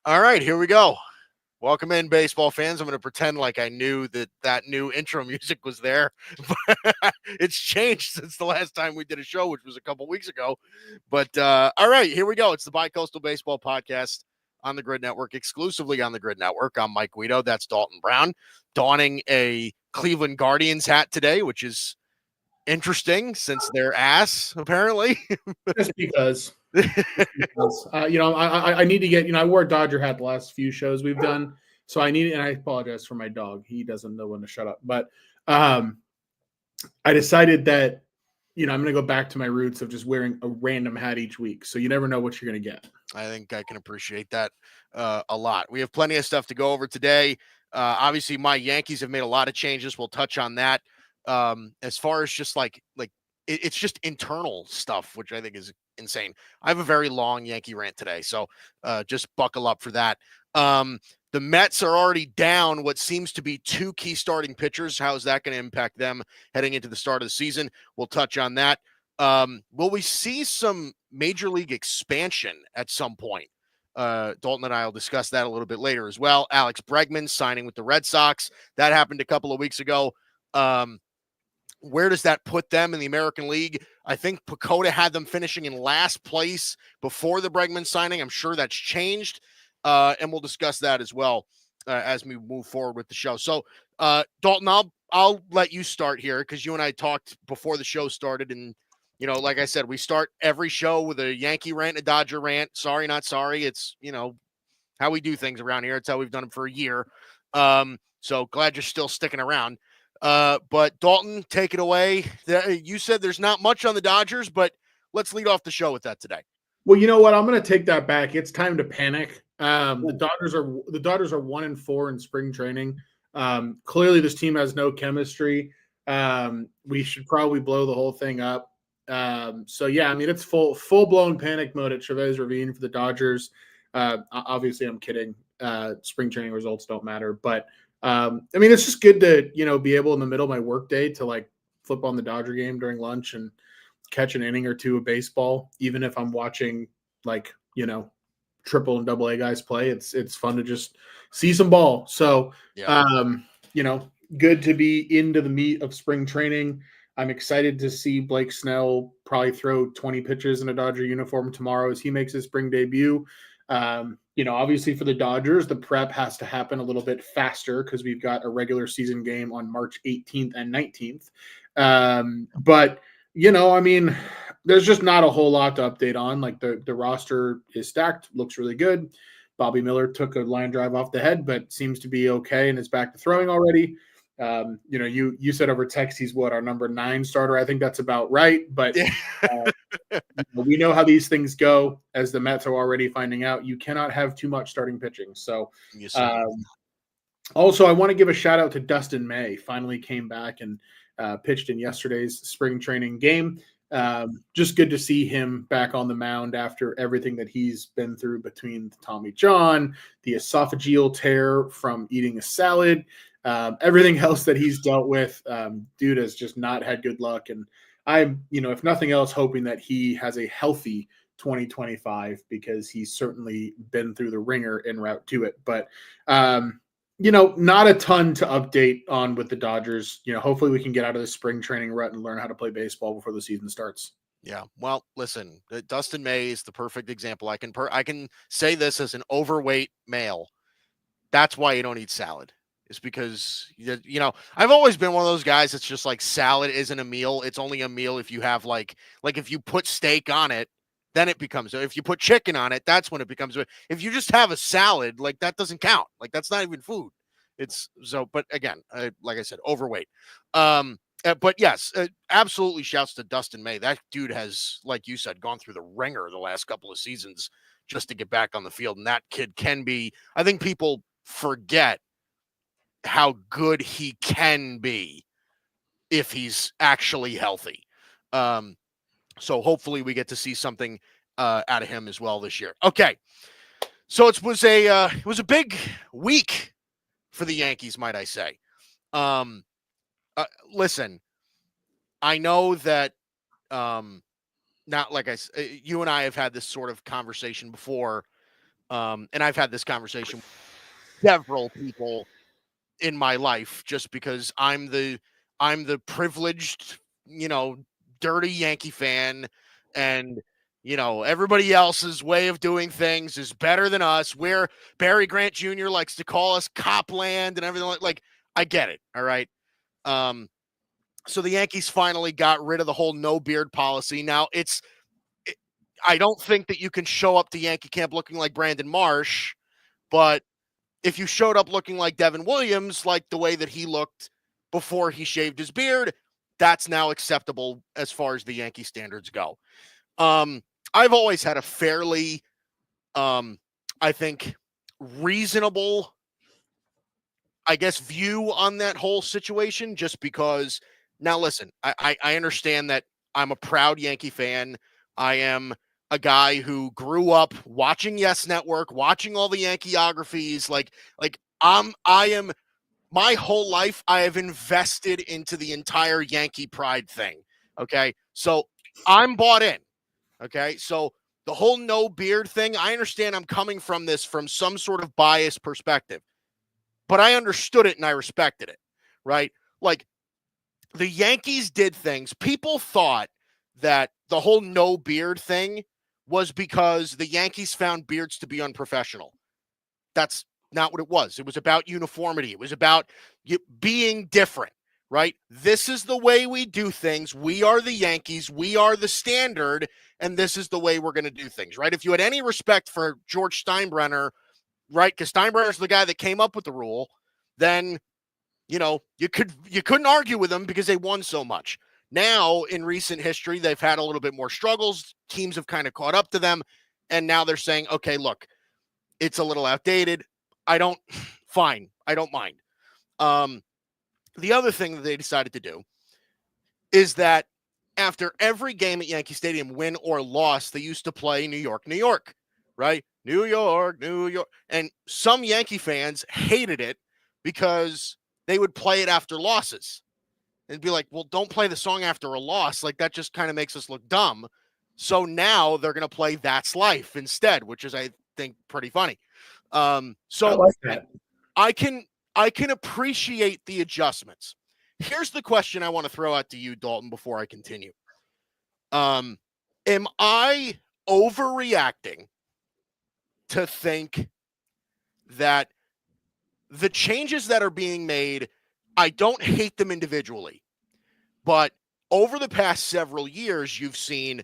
All right, here we go. Welcome in, baseball fans. I'm going to pretend like I knew that new intro music was there. It's changed since the last time we did a show, which was a couple weeks ago. But all right, here we go. It's the Bicoastal Baseball Podcast on the Grid Network, exclusively on the Grid Network. I'm Mike Guido. That's Dalton Brown, donning a Cleveland Guardians hat today, which is interesting since they're ass, apparently. Just because. I need to get, I wore a Dodger hat the last few shows we've done. So I need, and I apologize for my dog. He doesn't know when to shut up. But I decided that, I'm going to go back to my roots of just wearing a random hat each week. So you never know what you're going to get. I think I can appreciate that a lot. We have plenty of stuff to go over today. Obviously, my Yankees have made a lot of changes. We'll touch on that. As far as just it's just internal stuff, which I think is insane. I have a very long Yankee rant today, so just buckle up for that. The Mets are already down what seems to be two key starting pitchers. How is that going to impact them heading into the start of the season? We'll touch on that. Will we see some major league expansion at some point? Dalton and I will discuss that a little bit later as well. Alex Bregman signing with the Red Sox. That happened a couple of weeks ago. Where does that put them in the American League? I think Bicoastal had them finishing in last place before the Bregman signing. I'm sure that's changed, and we'll discuss that as well as we move forward with the show. So, Dalton, I'll let you start here because you and I talked before the show started, and like I said, we start every show with a Yankee rant, a Dodger rant. Sorry, not sorry. It's how we do things around here. It's how we've done them for a year. So glad you're still sticking around. But Dalton, take it away. You said there's not much on the Dodgers, but let's lead off the show with that today. Well, you know what? I'm going to take that back. It's time to panic. The Dodgers are 1-4 in spring training. Clearly, this team has no chemistry. We should probably blow the whole thing up. It's full blown panic mode at Chavez Ravine for the Dodgers. Obviously, I'm kidding. Spring training results don't matter, but. It's just good to, be able in the middle of my workday to flip on the Dodger game during lunch and catch an inning or two of baseball, even if I'm watching triple and double A guys play. It's fun to just see some ball. So, good to be into the meat of spring training. I'm excited to see Blake Snell probably throw 20 pitches in a Dodger uniform tomorrow as he makes his spring debut. Obviously for the Dodgers, the prep has to happen a little bit faster because we've got a regular season game on March 18th and 19th. There's just not a whole lot to update on. The roster is stacked, looks really good. Bobby Miller took a line drive off the head, but seems to be okay and is back to throwing already. You said over text he's our number 9 starter. I think that's about right, but we know how these things go. As the Mets are already finding out, you cannot have too much starting pitching. So, also I want to give a shout out to Dustin May. Finally came back and pitched in yesterday's spring training game. Just good to see him back on the mound after everything that he's been through between Tommy John, the esophageal tear from eating a salad. Everything else that he's dealt with, dude has just not had good luck. And I'm, if nothing else, hoping that he has a healthy 2025 because he's certainly been through the ringer en route to it. But, not a ton to update on with the Dodgers. Hopefully we can get out of the spring training rut and learn how to play baseball before the season starts. Yeah. Well, listen, Dustin May is the perfect example. I can say this as an overweight male. That's why you don't eat salad. Is because, I've always been one of those guys that's just like salad isn't a meal. It's only a meal if you have like if you put steak on it, then it becomes, if you put chicken on it, that's when it becomes, if you just have a salad, that doesn't count. That's not even food. It's so, but again, like I said, overweight. But yes, absolutely shouts to Dustin May. That dude has, like you said, gone through the ringer the last couple of seasons just to get back on the field. And that kid can be, I think people forget how good he can be if he's actually healthy. So hopefully we get to see something out of him as well this year. Okay. So it was a big week for the Yankees, might I say. Listen, I know that not like you and I have had this sort of conversation before. And I've had this conversation with several people in my life just because I'm the privileged, dirty Yankee fan, and everybody else's way of doing things is better than us. Where Barry Grant Jr. likes to call us Copland and everything like I get it. All right. So the Yankees finally got rid of the whole no beard policy. Now I don't think that you can show up to Yankee camp looking like Brandon Marsh, but if you showed up looking like Devin Williams, like the way that he looked before he shaved his beard, that's now acceptable as far as the Yankee standards go. I've always had a fairly, I think, reasonable, I guess, view on that whole situation, just because now listen, I understand that I'm a proud Yankee fan. I am a guy who grew up watching Yes Network, watching all the Yankeeographies. I am my whole life I have invested into the entire Yankee pride thing. Okay. So I'm bought in. Okay. So the whole no beard thing, I understand I'm coming from this from some sort of biased perspective, but I understood it and I respected it. Right. Like the Yankees did things. People thought that the whole no beard thing was because the Yankees found beards to be unprofessional. That's not what it was. It was about uniformity. It was about being different, right? This is the way we do things. We are the Yankees. We are the standard, and this is the way we're going to do things, right? If you had any respect for George Steinbrenner, right, because Steinbrenner's the guy that came up with the rule, then you couldn't argue with them because they won so much. Now, in recent history, they've had a little bit more struggles. Teams have kind of caught up to them, and now they're saying, okay, look, it's a little outdated. Fine. I don't mind. The other thing that they decided to do is that after every game at Yankee Stadium, win or loss, they used to play New York, New York, right? New York, New York. And some Yankee fans hated it because they would play it after losses. And be like, well, don't play the song after a loss. Like, that just kind of makes us look dumb. So now they're going to play That's Life instead, which is, I think, pretty funny. So I like that. I can appreciate the adjustments. Here's the question I want to throw out to you, Dalton, before I continue. Am I overreacting to think that the changes that are being made, I don't hate them individually, but over the past several years, you've seen,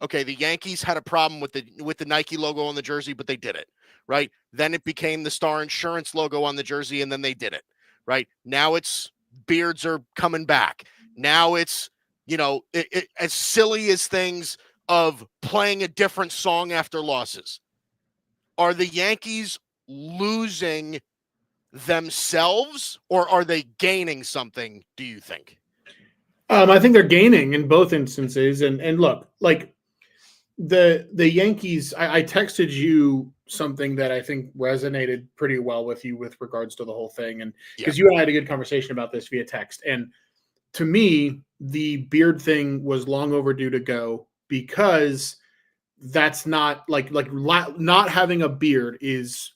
okay, the Yankees had a problem with the Nike logo on the jersey, but they did it, right? Then it became the Star Insurance logo on the jersey, and then they did it, right? Now it's beards are coming back. Now it's, as silly as things of playing a different song after losses. Are the Yankees losing themselves, or are they gaining something, do you think? I think they're gaining in both instances. And look, like the Yankees, I texted you something that I think resonated pretty well with you with regards to the whole thing. And because you and I had a good conversation about this via text. And to me, the beard thing was long overdue to go, because that's not not having a beard is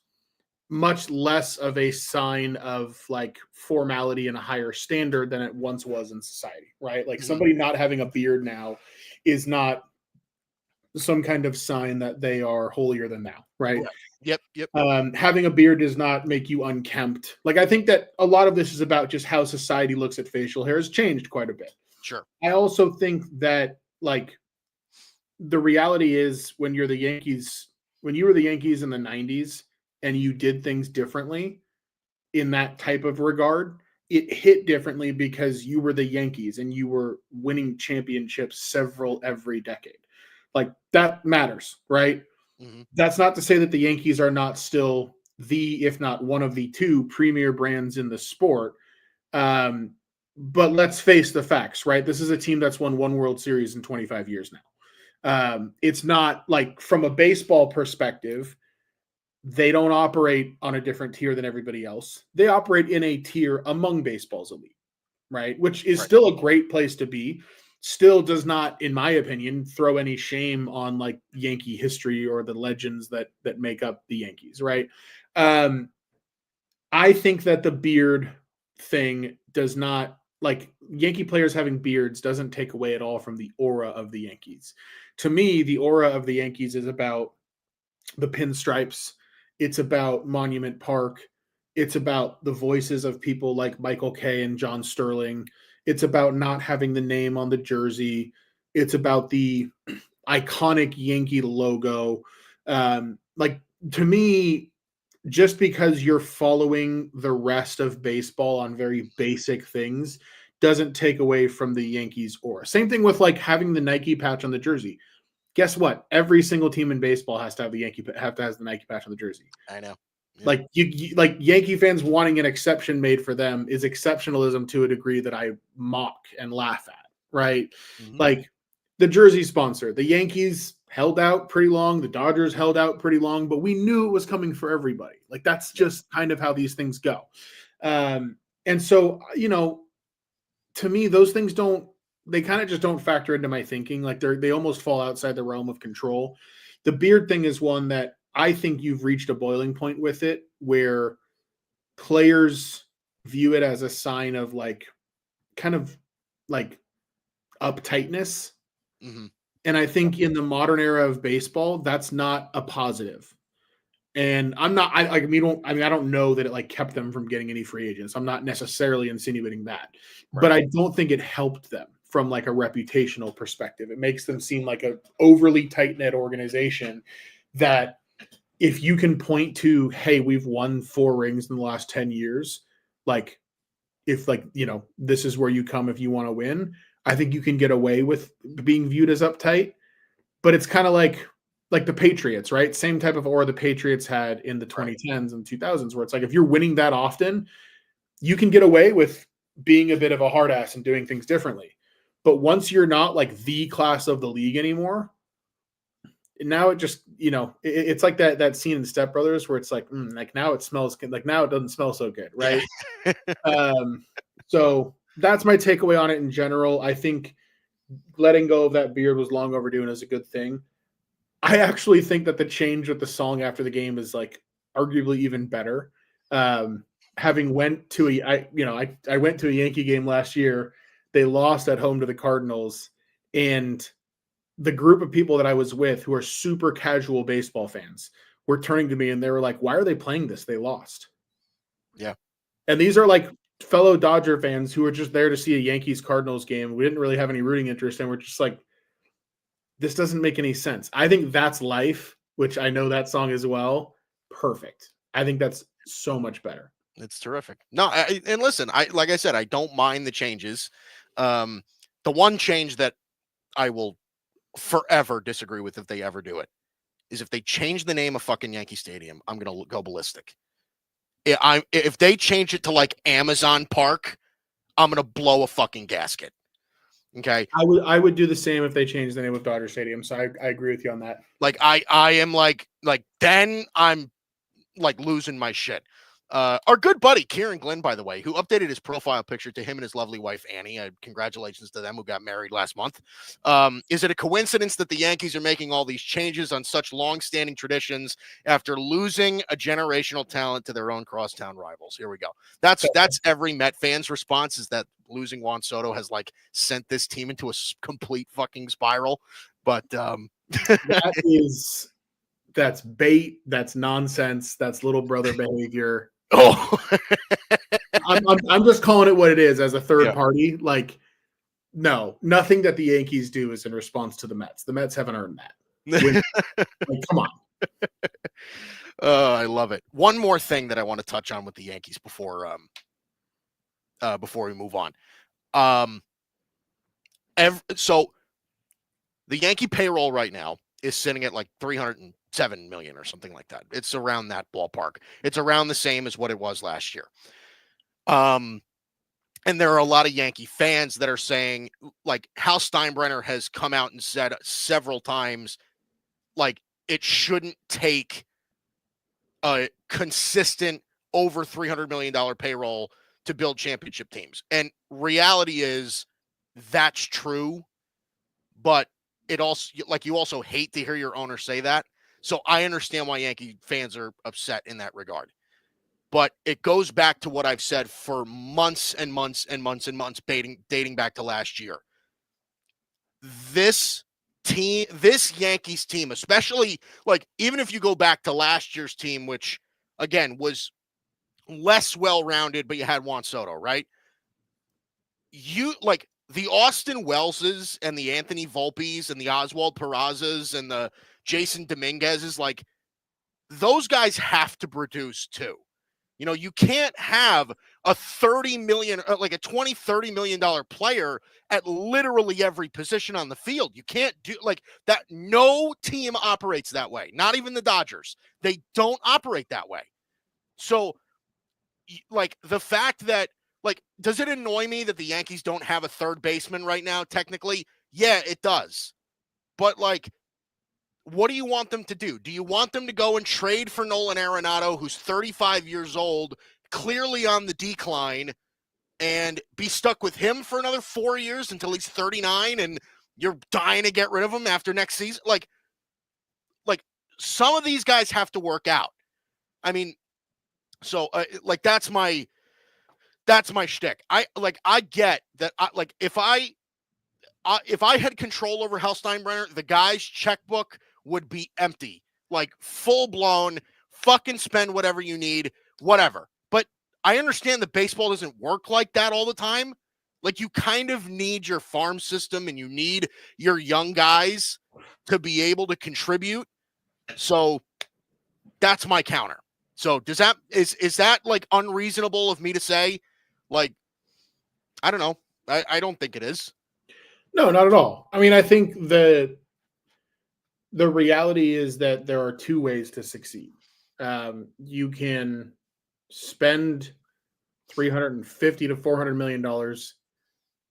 much less of a sign of like formality and a higher standard than it once was in society, right? Like somebody not having a beard now is not some kind of sign that they are holier than thou, right? Yep. Having a beard does not make you unkempt. Like, I think that a lot of this is about just how society looks at facial hair has changed quite a bit. Sure. I also think that, like, the reality is when you were the Yankees in the 90s and you did things differently in that type of regard, it hit differently because you were the Yankees and you were winning championships several every decade. Like, that matters, right? Mm-hmm. That's not to say that the Yankees are not still if not one of the two premier brands in the sport. But let's face the facts, right? This is a team that's won one World Series in 25 years now. It's not like, from a baseball perspective, they don't operate on a different tier than everybody else. They operate in a tier among baseball's elite, right? Which is still a great place to be. still does not, in my opinion, throw any shame on like Yankee history or the legends that make up the Yankees, right? I think that the beard thing does not, like, Yankee players having beards doesn't take away at all from the aura of the Yankees. To me, the aura of the Yankees is about the pinstripes. It's about Monument Park. It's about the voices of people like Michael Kay and John Sterling. It's about not having the name on the jersey. It's about the iconic Yankee logo. Like, to me, just because you're following the rest of baseball on very basic things doesn't take away from the Yankees aura. Same thing with like having the Nike patch on the jersey. Guess what? Every single team in baseball has to have the Nike patch on the jersey. I know. Yeah. Like like Yankee fans wanting an exception made for them is exceptionalism to a degree that I mock and laugh at, right? Mm-hmm. Like the jersey sponsor, the Yankees held out pretty long, the Dodgers held out pretty long, but we knew it was coming for everybody. Like that's just kind of how these things go. And so, to me, those things they kind of just don't factor into my thinking. Like they almost fall outside the realm of control. The beard thing is one that I think you've reached a boiling point with it, where players view it as a sign of like kind of like uptightness. Mm-hmm. And I think in the modern era of baseball, that's not a positive. And I don't know that it like kept them from getting any free agents. I'm not necessarily insinuating that, but I don't think it helped them from like a reputational perspective. It makes them seem like a overly tight knit organization that if you can point to, hey, we've won 4 rings in the last 10 years, like if like, this is where you come if you want to win, I think you can get away with being viewed as uptight. But it's kind of like the Patriots, right? Same type of aura the Patriots had in the 2010s and 2000s, where it's like if you're winning that often, you can get away with being a bit of a hard ass and doing things differently. But once you're not like the class of the league anymore, now it just, it's like that scene in Step Brothers where it's like, like now it smells good. Like now it doesn't smell so good, right? Yeah. So that's my takeaway on it in general. I think letting go of that beard was long overdue and is a good thing. I actually think that the change with the song after the game is like arguably even better. Having went to I went to a Yankee game last year. They lost at home to the Cardinals, and the group of people that I was with who are super casual baseball fans were turning to me and they were like, "Why are they playing this? They lost." Yeah. And these are like fellow Dodger fans who were just there to see a Yankees Cardinals game. We didn't really have any rooting interest, and we're just like, this doesn't make any sense. I think That's Life, which I know that song as well. Perfect. I think that's so much better. It's terrific. No, and listen, like I said, I don't mind the changes. The one change that I will forever disagree with if they ever do it is if they change the name of fucking Yankee Stadium, I'm going to go ballistic. If they change it to like Amazon Park, I'm going to blow a fucking gasket. Okay. I would do the same if they changed the name of Dodger Stadium. So I agree with you on that. Like I am like then I'm like losing my shit. Our good buddy Kieran Glenn, by the way, who updated his profile picture to him and his lovely wife Annie. Congratulations to them who got married last month. Is it a coincidence that the Yankees are making all these changes on such long-standing traditions after losing a generational talent to their own crosstown rivals? Here we go. That's every Met fan's response, is that losing Juan Soto has like sent this team into a complete fucking spiral. But that's bait. That's nonsense. That's little brother behavior. Oh, I'm just calling it what it is as a third party. Like, no, nothing that the Yankees do is in response to the Mets. The Mets haven't earned that. Like, come on. I love it. One more thing that I want to touch on with the Yankees before we move on. So the Yankee payroll right now is sitting at like 307 million or something like that. It's around that ballpark. It's around the same as what it was last year. And there are a lot of Yankee fans that are saying, like, Hal Steinbrenner has come out and said several times, like, it shouldn't take a consistent over $300 million payroll to build championship teams. And reality is that's true. but it also, like, you also hate to hear your owner say that. So I understand why Yankee fans are upset in that regard. But it goes back to what I've said for months and months and months and months, dating back to last year. This Yankees team, especially, like, even if you go back to last year's team, which again was less well-rounded, but you had Juan Soto, right? You, like, the Austin Wellses and the Anthony Volpes and the Oswald Perazzas and the Jason Dominguez's, like, those guys have to produce too. You know, you can't have a 30 million, like a 20, $30 million player at literally every position on the field. You can't do like that. No team operates that way. Not even the Dodgers. They don't operate that way. So, like, the fact that, like, does it annoy me that the Yankees don't have a third baseman right now? Technically, yeah, it does. But, like, what do you want them to do? Do you want them to go and trade for Nolan Arenado, who's 35 years old, clearly on the decline, and be stuck with him for another 4 years until he's 39 and you're dying to get rid of him after next season? Like some of these guys have to work out. I mean, so like that's my shtick. I get that. If I had control over Hal Steinbrenner, the guy's checkbook would be empty, like full blown, fucking spend whatever you need, whatever. But I understand that baseball doesn't work like that all the time. Like, you kind of need your farm system and you need your young guys to be able to contribute. So that's my counter. So is that like unreasonable of me to say? Like, I don't know. I don't think it is. No, not at all. I mean, I think the reality is that there are two ways to succeed. You can spend $350 to $400 million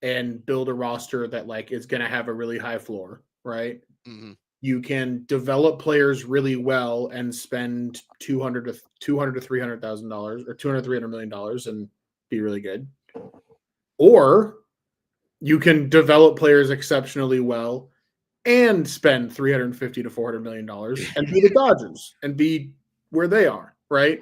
and build a roster that, like, is going to have a really high floor, right? Mm-hmm. You can develop players really well and spend $200 to $300,000 or $200 million and be really good. Or you can develop players exceptionally well and spend $350 to $400 million and be the Dodgers and be where they are, right?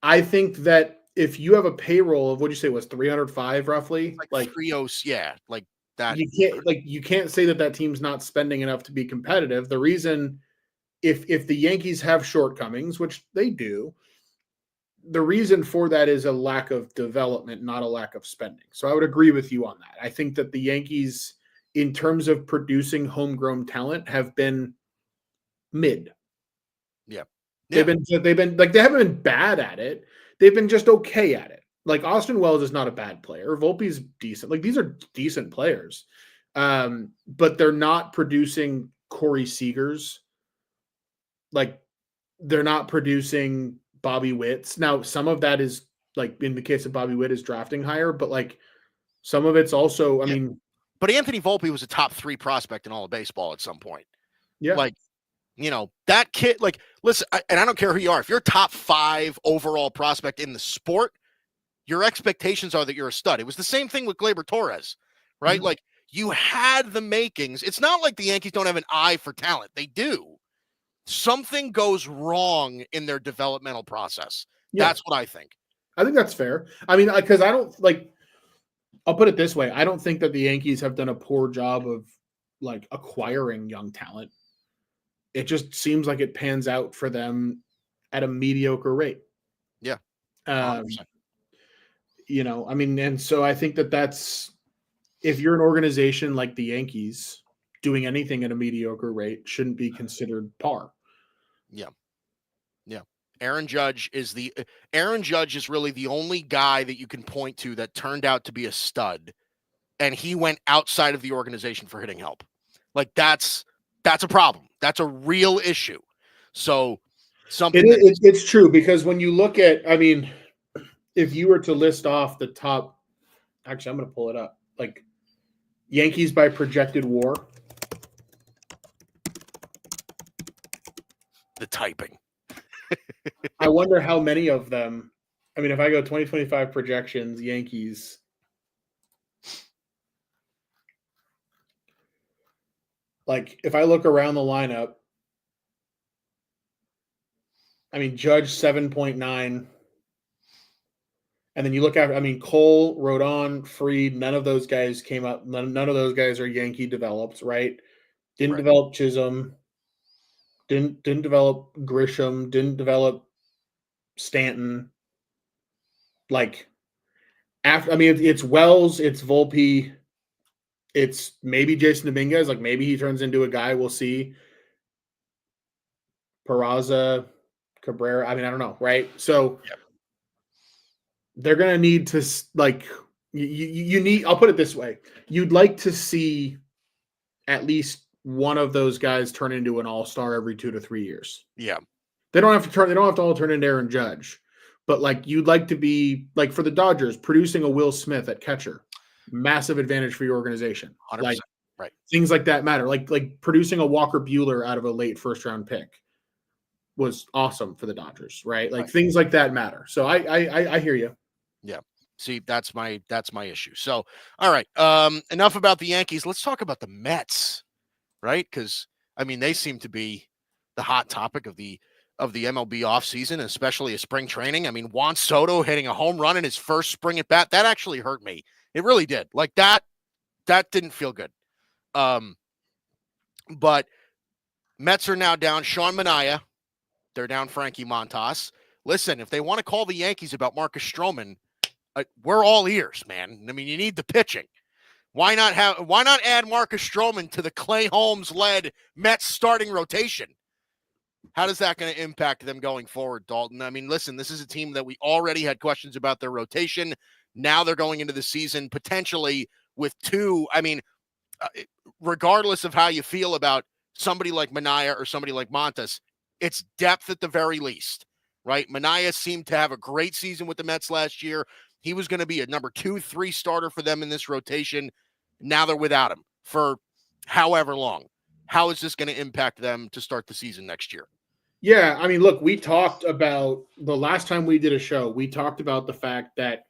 I think that if you have a payroll of, what you say was 305 roughly, like 30, yeah, like that. You can't say that team's not spending enough to be competitive. The reason, if the Yankees have shortcomings, which they do, the reason for that is a lack of development, not a lack of spending. So I would agree with you on that. I think that the Yankees, in terms of producing homegrown talent, have been mid. Yeah. They've been like, they haven't been bad at it. They've been just okay at it. Like, Austin Wells is not a bad player. Volpe's decent. Like, these are decent players. But they're not producing Corey Seagers. Like, they're not producing Bobby Witts. Now, some of that is, like, in the case of Bobby Witt, is drafting higher, but, like, some of it's also, I mean. But Anthony Volpe was a top 3 prospect in all of baseball at some point. Yeah. Like, you know, that kid, like, listen, and I don't care who you are. If you're top 5 overall prospect in the sport, your expectations are that you're a stud. It was the same thing with Gleyber Torres, right? Mm-hmm. Like, you had the makings. It's not like the Yankees don't have an eye for talent. They do. Something goes wrong in their developmental process. Yeah. That's what I think. I think that's fair. I mean, because I don't, like, I'll put it this way. I don't think that the Yankees have done a poor job of, like, acquiring young talent. It just seems like it pans out for them at a mediocre rate. Yeah. You know, I mean, and so I think that that's, if you're an organization like the Yankees, doing anything at a mediocre rate shouldn't be considered par. Yeah. Yeah. Aaron Judge is really the only guy that you can point to that turned out to be a stud, and he went outside of the organization for hitting help. Like, that's a problem. That's a real issue. So it's true, because when you look at, I mean, if you were to list off the top, actually, I'm going to pull it up, like, Yankees by projected WAR. The typing. I wonder how many of them, I mean, if I go 2025 projections, Yankees. Like, if I look around the lineup, I mean, Judge 7.9. And then you look after, I mean, Cole, Rodon, Freed, none of those guys came up. None of those guys are Yankee developed, right? Didn't Right. develop Chisholm, didn't develop Grisham, didn't develop Stanton. Like, after, I mean, it's Wells, it's Volpe, it's maybe Jason Dominguez. Like, maybe he turns into a guy. We'll see. Peraza, Cabrera. I mean, I don't know, right? So Yep. they're gonna need to, like, you need. I'll put it this way: you'd like to see at least one of those guys turn into an all-star every 2 to 3 years. Yeah. They don't have to all turn into Aaron Judge. But like, you'd like to be, like, for the Dodgers, producing a Will Smith at catcher. Massive advantage for your organization. 100%. Like, Right. things like that matter. Like producing a Walker Buehler out of a late first round pick was awesome for the Dodgers, right? Like, Right. things like that matter. So I hear you. Yeah. See, that's my issue. So, all right. Enough about the Yankees. Let's talk about the Mets, right? Because I mean, they seem to be the hot topic of the MLB offseason, especially a spring training. I mean, Juan Soto hitting a home run in his first spring at bat, that actually hurt me. It really did. Like, that didn't feel good. But Mets are now down Sean Manaea. They're down Frankie Montas. Listen, if they want to call the Yankees about Marcus Stroman, we're all ears, man. I mean, you need the pitching. Why not add Marcus Stroman to the Clay Holmes-led Mets starting rotation? How is that going to impact them going forward, Dalton? I mean, listen, this is a team that we already had questions about their rotation. Now they're going into the season potentially with two. I mean, regardless of how you feel about somebody like Manaea or somebody like Montas, it's depth at the very least, right? Manaea seemed to have a great season with the Mets last year. He was going to be a number 2, 3 starter for them in this rotation. Now they're without him for however long. How is this going to impact them to start the season next year? Yeah, I mean, look, we talked about the last time we did a show, we talked about the fact that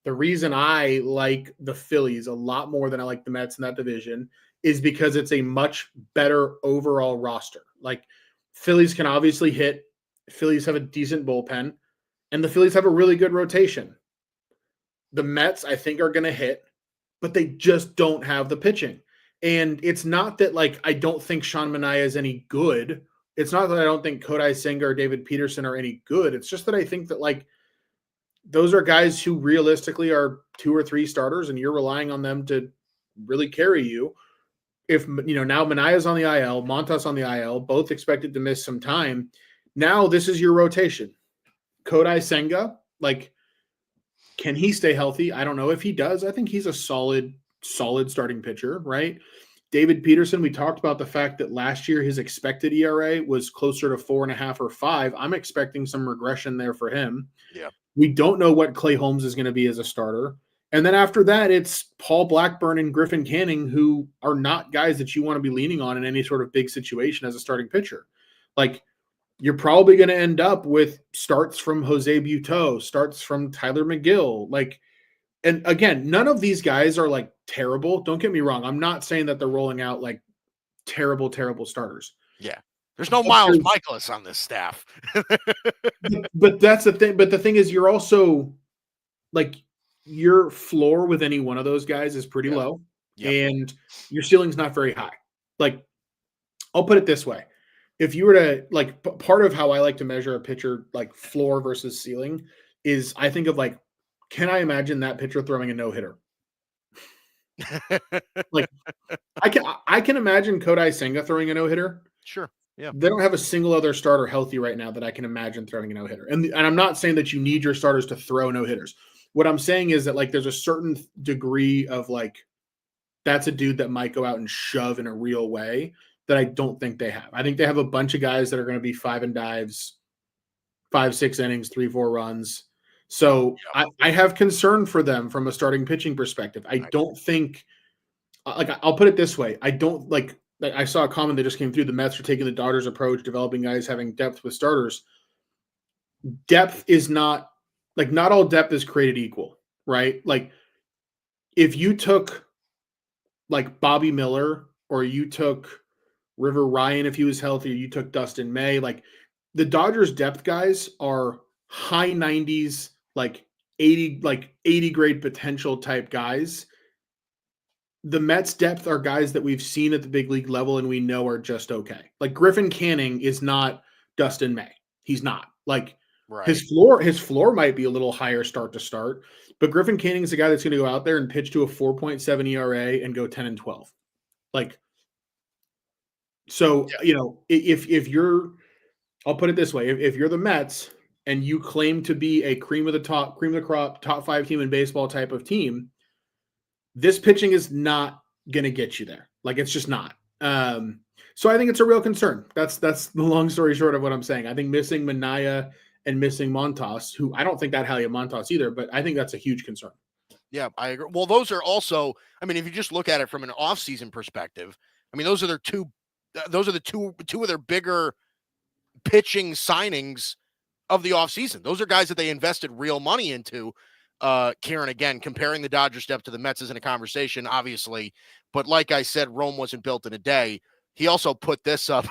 the reason I like the Phillies a lot more than I like the Mets in that division is because it's a much better overall roster. Like, Phillies can obviously hit, Phillies have a decent bullpen, and the Phillies have a really good rotation. The Mets, I think, are going to hit, but they just don't have the pitching. And it's not that, like, I don't think Sean Manaea is any good. It's not that I don't think Kodai Senga or David Peterson are any good. It's just that I think that, like, those are guys who realistically are 2 or 3 starters, and you're relying on them to really carry you. If, you know, now Manaea's on the IL, Montas on the IL, both expected to miss some time. Now this is your rotation. Kodai Senga, like, can he stay healthy? I don't know if he does. I think he's a solid starting pitcher, right? David Peterson, we talked about the fact that last year his expected ERA was closer to 4.5 or 5. I'm expecting some regression there for him. Yeah. We don't know what Clay Holmes is going to be as a starter. And then after that, it's Paul Blackburn and Griffin Canning, who are not guys that you want to be leaning on in any sort of big situation as a starting pitcher. Like, you're probably going to end up with starts from Jose Butto, starts from Tyler McGill. Like, and again, none of these guys are like terrible. Don't get me wrong. I'm not saying that they're rolling out like terrible starters. Yeah. There's no Miles Michaelis on this staff. But that's the thing. But the thing is, you're also, like, your floor with any one of those guys is pretty low, and your ceiling's not very high. Like, I'll put it this way. If you were to, like, part of how I like to measure a pitcher, like, floor versus ceiling, is I think of, like, can I imagine that pitcher throwing a no-hitter? Like, I can imagine Kodai Senga throwing a no-hitter. Sure. Yeah. They don't have a single other starter healthy right now that I can imagine throwing a no-hitter. And I'm not saying that you need your starters to throw no-hitters. What I'm saying is that, like, there's a certain degree of, like, that's a dude that might go out and shove in a real way that I don't think they have. I think they have a bunch of guys that are going to be 5 and dives, 5, 6 innings, 3, 4 runs. So I have concern for them from a starting pitching perspective. I don't think, like, I'll put it this way. I don't, like, I saw a comment that just came through. The Mets are taking the Dodgers approach, developing guys having depth with starters. Depth is not, like, not all depth is created equal, right? Like, if you took, like, Bobby Miller, or you took River Ryan, if he was healthy, you took Dustin May. Like the Dodgers depth guys are high 90s, like 80 grade potential type guys. The Mets depth are guys that we've seen at the big league level and we know are just okay. Like Griffin Canning is not Dustin May. He's not. Like Right. his floor might be a little higher start to start, but Griffin Canning is a guy that's going to go out there and pitch to a 4.7 ERA and go 10-12. Like so, Yeah. if you're, I'll put it this way, if you're the Mets and you claim to be a cream of the crop, top 5 team in baseball type of team, this pitching is not going to get you there. Like it's just not. So I think it's a real concern. That's the long story short of what I'm saying. I think missing Minaya and missing Montas, who I don't think that highly of Montas either, but I think that's a huge concern. Yeah, I agree. Well, those are also, I mean, if you just look at it from an offseason perspective, I mean, those are the two of their bigger pitching signings of the offseason. Those are guys that they invested real money into. Kieran, again, comparing the Dodgers depth to the Mets isn't a conversation, obviously. But like I said, Rome wasn't built in a day. He also put this up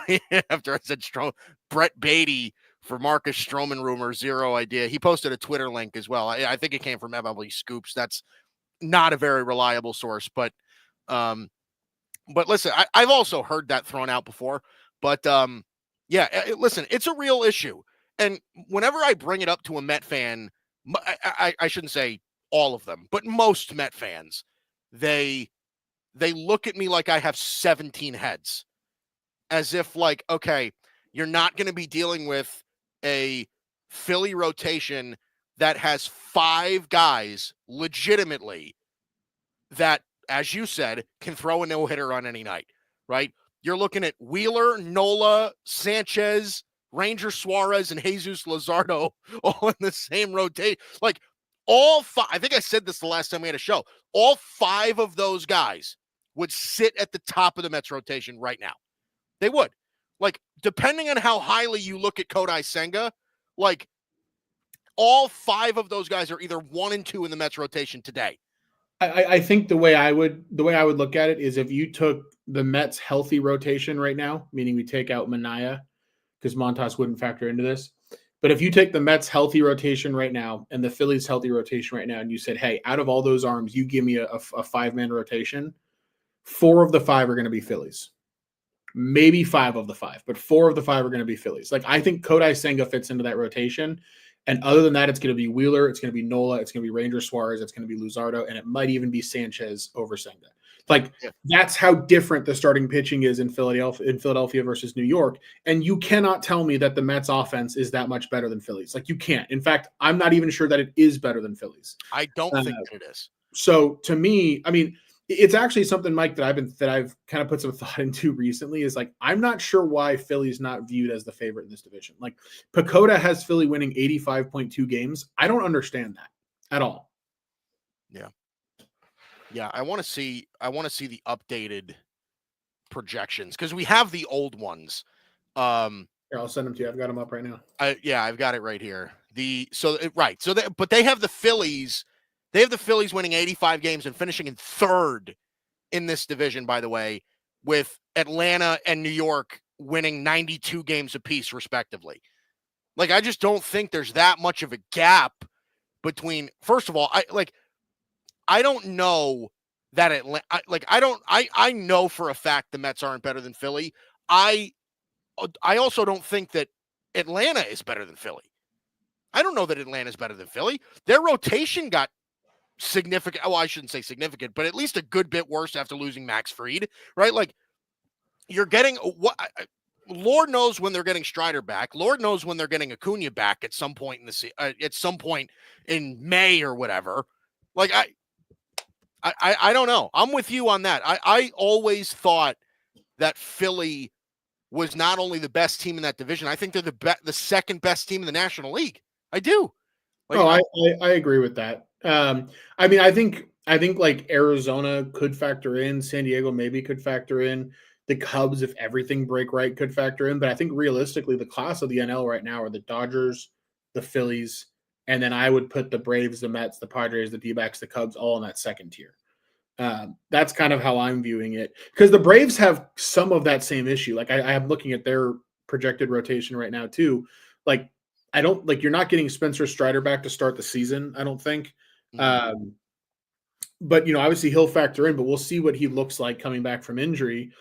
after I said Brett Beatty for Marcus Stroman rumor, zero idea. He posted a Twitter link as well. I think it came from MLB Scoops. That's not a very reliable source, but listen, I've also heard that thrown out before. But listen, it's a real issue. And whenever I bring it up to a Met fan, I shouldn't say all of them, but most Met fans, they look at me like I have 17 heads, as if like, okay, you're not going to be dealing with a Philly rotation that has 5 guys legitimately that, as you said, can throw a no-hitter on any night, right? You're looking at Wheeler, Nola, Sanchez, Ranger Suarez, and Jesus Luzardo all in the same rotation. Like all 5, I think I said this the last time we had a show, all 5 of those guys would sit at the top of the Mets rotation right now. They would. Like, depending on how highly you look at Kodai Senga, like all 5 of those guys are either 1 and 2 in the Mets rotation today. I think the way I would look at it is if you took the Mets healthy rotation right now, meaning we take out Minaya because Montas wouldn't factor into this. But if you take the Mets healthy rotation right now and the Phillies healthy rotation right now, and you said, hey, out of all those arms, you give me a 5-man rotation, 4 of the 5 are going to be Phillies. Maybe 5 of the 5, but 4 of the 5 are going to be Phillies. Like I think Kodai Senga fits into that rotation. And other than that, it's going to be Wheeler, it's going to be Nola, it's going to be Ranger Suarez, it's going to be Luzardo, and it might even be Sanchez over Senga. Like that's how different the starting pitching is in Philadelphia versus New York. And you cannot tell me that the Mets offense is that much better than Phillies. Like you can't. In fact, I'm not even sure that it is better than Phillies. I don't think that it is. So to me, I mean, it's actually something, Mike, that I've kind of put some thought into recently is like, I'm not sure why Philly's not viewed as the favorite in this division. Like Pacoda has Philly winning 85.2 games. I don't understand that at all. Yeah. Yeah. I want to see the updated projections because we have the old ones. Here, I'll send them to you. I've got them up right now. I've got it right here. But they have the Phillies. They have the Phillies winning 85 games and finishing in 3rd in this division, by the way, with Atlanta and New York winning 92 games apiece, respectively. Like, I just don't think there's that much of a gap between, first of all, I don't know that Atlanta, I know for a fact the Mets aren't better than Philly. I also don't think that Atlanta is better than Philly. I don't know that Atlanta is better than Philly. Their rotation got significant. Oh, I shouldn't say significant, but at least a good bit worse after losing Max Fried, right? Like you're getting what Lord knows when they're getting Strider back. Lord knows when they're getting Acuna back at some point at some point in May or whatever. Like I don't know. I'm with you on that. I always thought that Philly was not only the best team in that division. I think they're the second best team in the National League. I do. Like, I agree with that. I mean, I think like Arizona could factor in, San Diego maybe could factor in, the Cubs, if everything break right, could factor in. But I think realistically, the class of the NL right now are the Dodgers, the Phillies, and then I would put the Braves, the Mets, the Padres, the D-backs, the Cubs all in that second tier. That's kind of how I'm viewing it, because the Braves have some of that same issue. Like I am looking at their projected rotation right now too. Like I don't like you're not getting Spencer Strider back to start the season, I don't think. Mhm. But obviously he'll factor in, but we'll see what he looks like coming back from injury.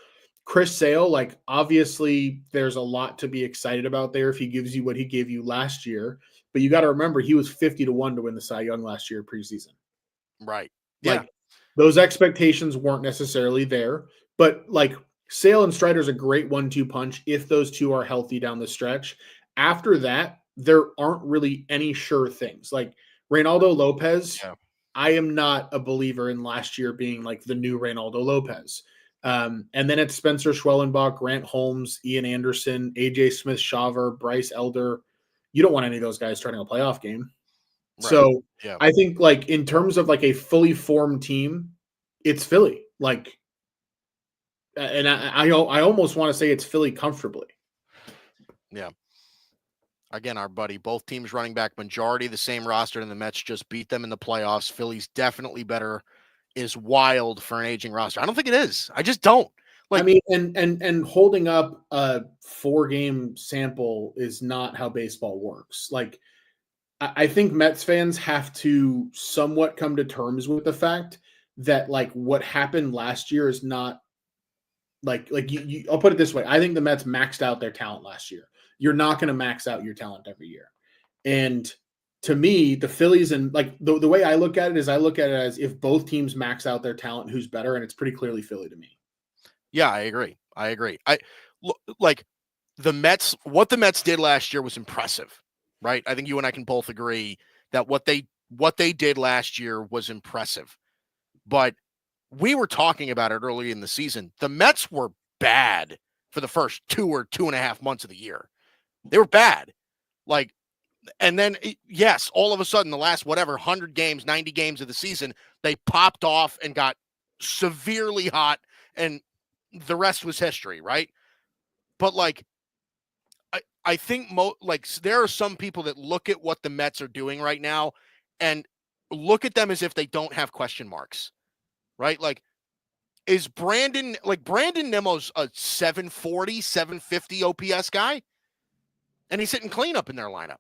Chris Sale, like obviously there's a lot to be excited about there if he gives you what he gave you last year. But you got to remember he was 50-1 to win the Cy Young last year preseason. Right. Yeah. Like those expectations weren't necessarily there, but like Sale and Strider's a great 1-2 punch if those two are healthy down the stretch. After that, there aren't really any sure things. Like Reynaldo Lopez, Yeah. I am not a believer in last year being like the new Reynaldo Lopez. And then it's Spencer Schwellenbach, Grant Holmes, Ian Anderson, AJ Smith-Shawver, Bryce Elder. You don't want any of those guys starting a playoff game. Right. So Yeah. I think like in terms of like a fully formed team, it's Philly. Like, and I almost want to say it's Philly comfortably. Yeah. Again, our buddy, both teams running back majority the same roster, and the Mets just beat them in the playoffs. Philly's definitely better. Is wild for an aging roster. I don't think it is. I just don't. I Like, mean, and holding up a 4-game sample is not how baseball works. Like, I think Mets fans have to somewhat come to terms with the fact that like what happened last year is not like you I'll put it this way. I think the Mets maxed out their talent last year. You're not going to max out your talent every year. And to me, the Phillies and like the way I look at it is I look at it as if both teams max out their talent, who's better, and it's pretty clearly Philly to me. yeah, I agree. I look like the Mets. What the Mets did last year was impressive, right? I think you and I can both agree that what they did last year was impressive. But we were talking about it early in the season. The Mets were bad for the first 2 or 2.5 months of the year. They were bad. Like, and then, yes, all of a sudden, the last, 100 games, 90 games of the season, they popped off and got severely hot, and the rest was history, right? But, like, I think, there are some people that look at what the Mets are doing right now and look at them as if they don't have question marks, right? Like, Brandon Nemo's a 740, 750 OPS guy, and he's hitting cleanup in their lineup,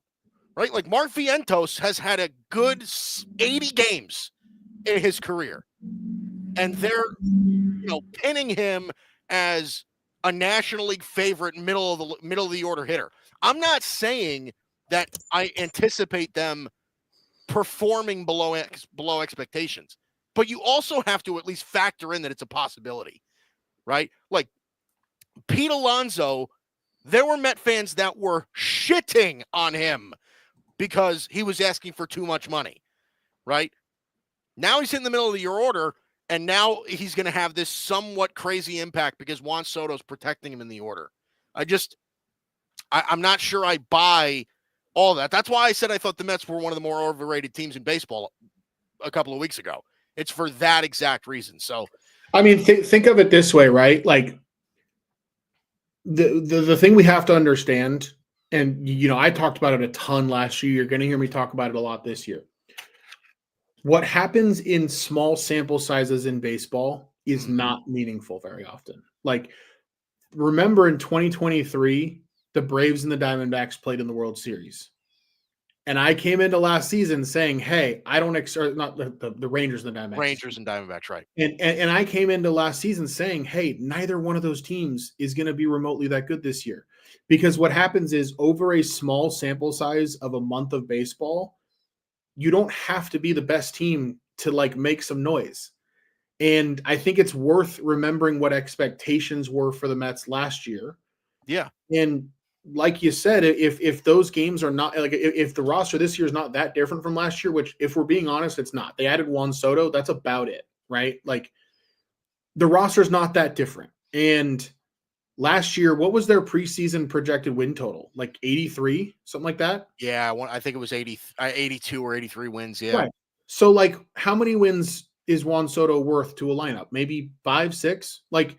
right? Like Mark Vientos has had a good 80 games in his career, and they're pinning him as a National League favorite, middle of the order hitter. I'm not saying that I anticipate them performing below expectations, but you also have to at least factor in that it's a possibility, right? Like Pete Alonso, there were Met fans that were shitting on him because he was asking for too much money, right? Now he's in the middle of your order, and now he's going to have this somewhat crazy impact because Juan Soto's protecting him in the order. I'm not sure I buy all that. That's why I said I thought the Mets were one of the more overrated teams in baseball a couple of weeks ago. It's for that exact reason. So, I mean, think of it this way, right? Like the thing we have to understand, and I talked about it a ton last year. You're going to hear me talk about it a lot this year. What happens in small sample sizes in baseball is not meaningful very often. Like, remember in 2023, the Braves and the Diamondbacks played in the World Series. And I came into last season saying, hey, I don't not the Rangers and the Diamondbacks. Rangers and Diamondbacks, right. And I came into last season saying, hey, neither one of those teams is going to be remotely that good this year. Because what happens is over a small sample size of a month of baseball, you don't have to be the best team to like make some noise. And I think it's worth remembering what expectations were for the Mets last year. Yeah. And like you said, if those games are not like if the roster this year is not that different from last year, which if we're being honest, it's not. They added Juan Soto. That's about it, right? Like the roster is not that different. And last year, what was their preseason projected win total? Like 83, something like that? Yeah, I think it was 82 or 83 wins. Yeah. Right. So like how many wins is Juan Soto worth to a lineup? Maybe 5, 6? Like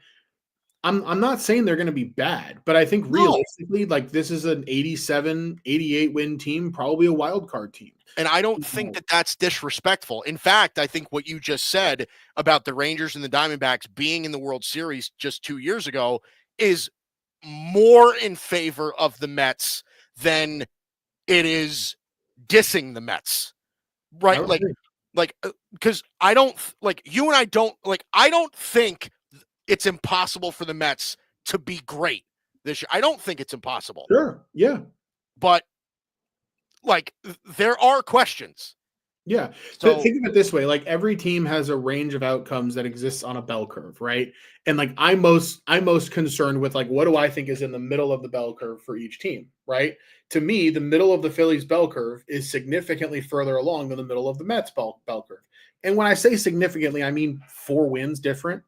I'm not saying they're going to be bad, but I think No. realistically, like this is an 87, 88 win team, probably a wild card team. And I don't think that that's disrespectful. In fact, I think what you just said about the Rangers and the Diamondbacks being in the World Series just 2 years ago is more in favor of the Mets than it is dissing the Mets. Right? Because I don't like you and I don't like. I don't think it's impossible for the Mets to be great this year. I don't think it's impossible. Sure. Yeah. But like there are questions. Yeah. So think of it this way, like every team has a range of outcomes that exists on a bell curve, right? And like I'm most concerned with like what do I think is in the middle of the bell curve for each team, right? To me, the middle of the Phillies bell curve is significantly further along than the middle of the Mets bell curve. And when I say significantly, I mean 4 wins different.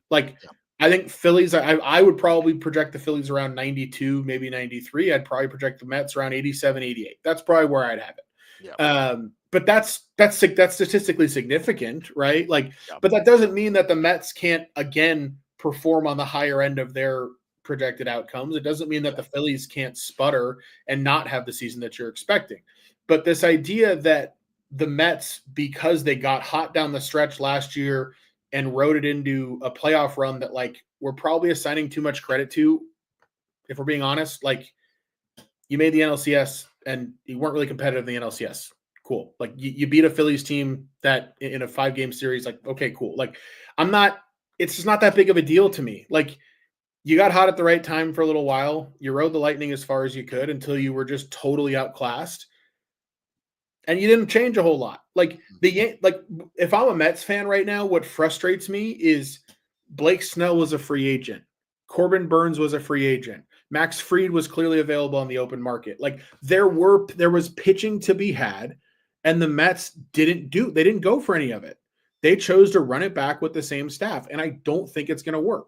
Like I think Phillies, I would probably project the Phillies around 92, maybe 93. I'd probably project the Mets around 87, 88. That's probably where I'd have it. Yeah. But that's statistically significant, right? Like, but that doesn't mean that the Mets can't again perform on the higher end of their projected outcomes. It doesn't mean that the Phillies can't sputter and not have the season that you're expecting. But this idea that the Mets, because they got hot down the stretch last year and rode it into a playoff run that like we're probably assigning too much credit to, if we're being honest, like you made the NLCS and you weren't really competitive in the NLCS. Cool. Like you beat a Phillies team that in a 5-game series, like, okay, cool. Like it's just not that big of a deal to me. Like you got hot at the right time for a little while. You rode the lightning as far as you could until you were just totally outclassed. And you didn't change a whole lot. Like if I'm a Mets fan right now, what frustrates me is Blake Snell was a free agent. Corbin Burns was a free agent. Max Fried was clearly available on the open market. Like there was pitching to be had, and the Mets didn't go for any of it. They chose to run it back with the same staff, and I don't think it's going to work.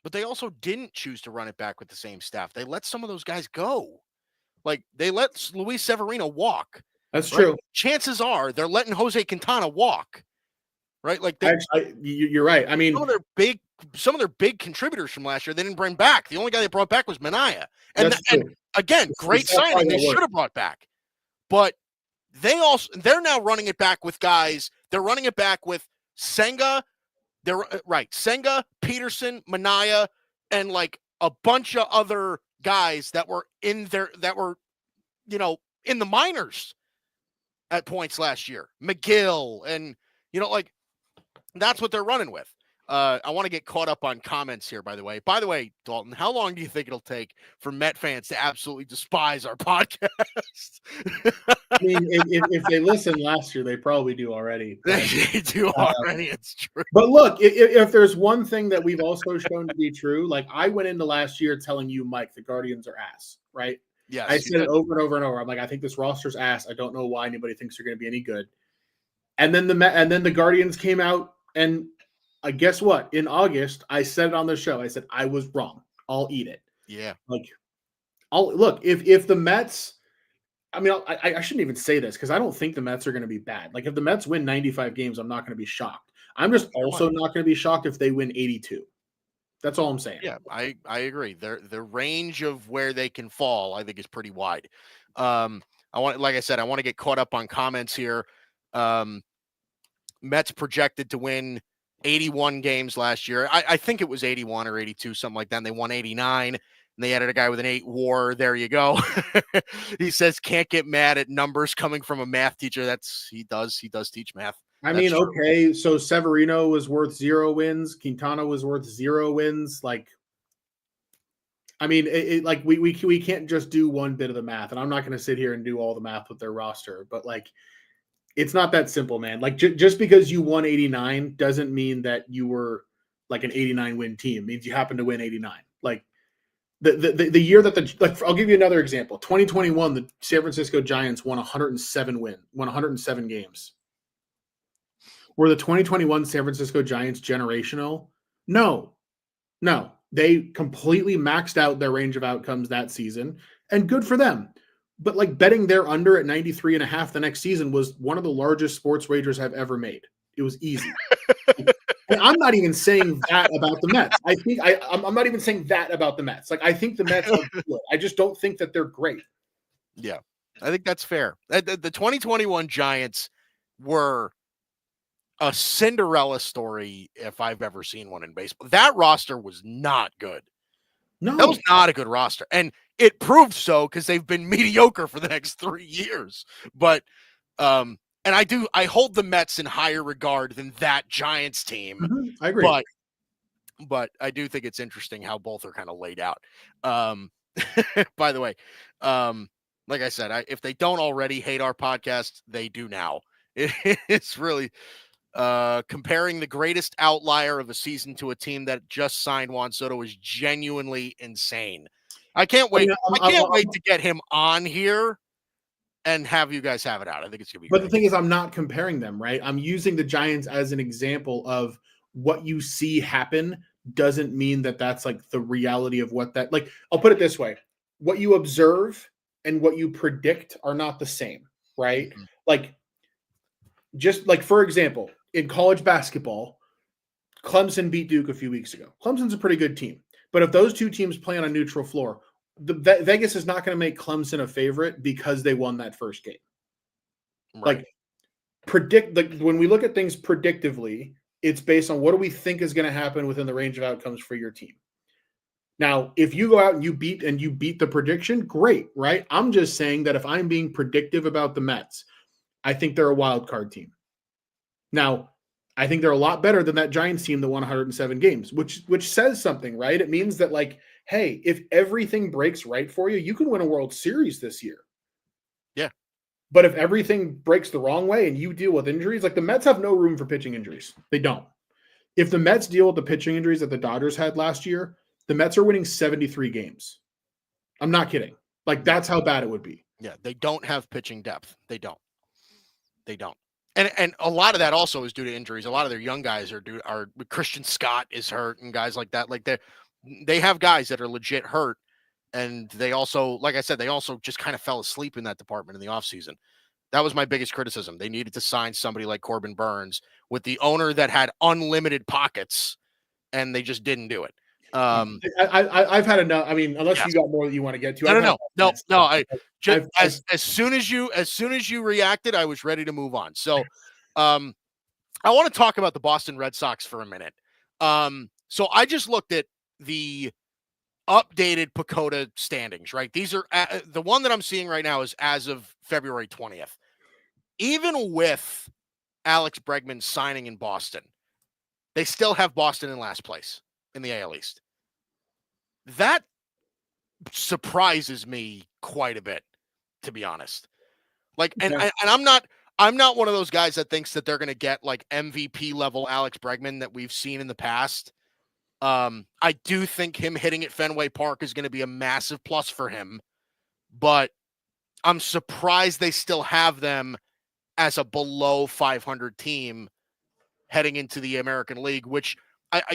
But they also didn't choose to run it back with the same staff. They let some of those guys go. Like they let Luis Severino walk. That's true. Chances are they're letting Jose Quintana walk. Right? Like you're right. I mean, some of their big contributors from last year, they didn't bring back. The only guy they brought back was Minaya. And again, great signing. They should have brought back. But they're now running it back with guys. They're running it back with Senga. Senga, Peterson, Minaya, and like a bunch of other guys that were in the minors at points last year. McGill and that's what they're running with. I want to get caught up on comments here, by the way. By the way, Dalton, how long do you think it'll take for Met fans to absolutely despise our podcast? I mean, if they listened last year, they probably do already. They do already. It's true. But look, if there's one thing that we've also shown to be true, like I went into last year telling you, Mike, the Guardians are ass, right? Yes, I said it over and over and over. I'm like, I think this roster's ass. I don't know why anybody thinks they're going to be any good. And then the Guardians came out, and guess what? In August, I said it on the show. I said I was wrong. I'll eat it. Yeah. Like, look if the Mets. I mean, I shouldn't even say this because I don't think the Mets are going to be bad. Like if the Mets win 95 games, I'm not going to be shocked. I'm just also not going to be shocked if they win 82. That's all I'm saying. Yeah, I agree. The range of where they can fall, I think, is pretty wide. Like I said, I want to get caught up on comments here. Mets projected to win 81 games last year. I think it was 81 or 82, something like that. And they won 89. And they added a guy with an 8 WAR. There you go. He says can't get mad at numbers coming from a math teacher. He does teach math. I mean, okay, so Severino was worth 0 wins. Quintana was worth 0 wins. Like, I mean, we can't just do one bit of the math, and I'm not going to sit here and do all the math with their roster, but like, it's not that simple, man. Like, just because you won 89 doesn't mean that you were like an 89 win team. It means you happen to win 89. Like, the year that I'll give you another example. 2021, the San Francisco Giants won 107 games. Were the 2021 San Francisco Giants generational? No. They completely maxed out their range of outcomes that season, and good for them. But like betting their under at 93.5 the next season was one of the largest sports wagers I've ever made. It was easy. And I'm not even saying that about the Mets. I'm not even saying that about the Mets. Like, I think the Mets are good. I just don't think that they're great. Yeah, I think that's fair. The 2021 Giants were a Cinderella story if I've ever seen one in baseball. That roster was not good. No, that was not a good roster, and it proved so because they've been mediocre for the next 3 years. But and I hold the Mets in higher regard than that Giants team. I agree. But I do think it's interesting how both are kind of laid out. By the way, like I said, if they don't already hate our podcast, they do now. It's really comparing the greatest outlier of a season to a team that just signed Juan Soto is genuinely insane. I can't wait. I can't wait to get him on here and have you guys have it out. I think it's gonna be But great. the thing is, I'm not comparing them, right? I'm using the Giants as an example of what you see happen doesn't mean that that's like the reality of what that, like, I'll put it this way. What you observe and what you predict are not the same, right? Mhm. Like, just like, for example, in college basketball, Clemson beat Duke a few weeks ago. Clemson's a pretty good team. But if those two teams play on a neutral floor, Vegas is not going to make Clemson a favorite because they won that first game. Right. Like when we look at things predictively, it's based on what do we think is going to happen within the range of outcomes for your team. Now, if you go out and you beat the prediction, great, right? I'm just saying that if I'm being predictive about the Mets, I think they're a wild card team. Now, I think they're a lot better than that Giants team that won 107 games, which says something, right? It means that, like, hey, if everything breaks right for you, you can win a World Series this year. Yeah. But if everything breaks the wrong way and you deal with injuries, like the Mets have no room for pitching injuries. They don't. If the Mets deal with the pitching injuries that the Dodgers had last year, the Mets are winning 73 games. I'm not kidding. Like, that's how bad it would be. Yeah, they don't have pitching depth. They don't. And a lot of that also is due to injuries. A lot of their young guys are Christian Scott is hurt and guys like that. Like they have guys that are legit hurt. And they also, like I said, they also just kind of fell asleep in that department in the offseason. That was my biggest criticism. They needed to sign somebody like Corbin Burns with the owner that had unlimited pockets, and they just didn't do it. I've had enough. I mean, unless yes. you got more that you want to get to. No. I just as soon as you reacted, I was ready to move on. So, I want to talk about the Boston Red Sox for a minute. So I just looked at the updated Bicoastal standings, right? These are the one that I'm seeing right now is as of February 20th. Even with Alex Bregman signing in Boston, they still have Boston in last place in the AL East. That surprises me quite a bit, to be honest. Like, and I'm not one of those guys that thinks that they're going to get like MVP level Alex Bregman that we've seen in the past. I do think him hitting at Fenway Park is going to be a massive plus for him, but I'm surprised they still have them as a below 500 team heading into the American League, which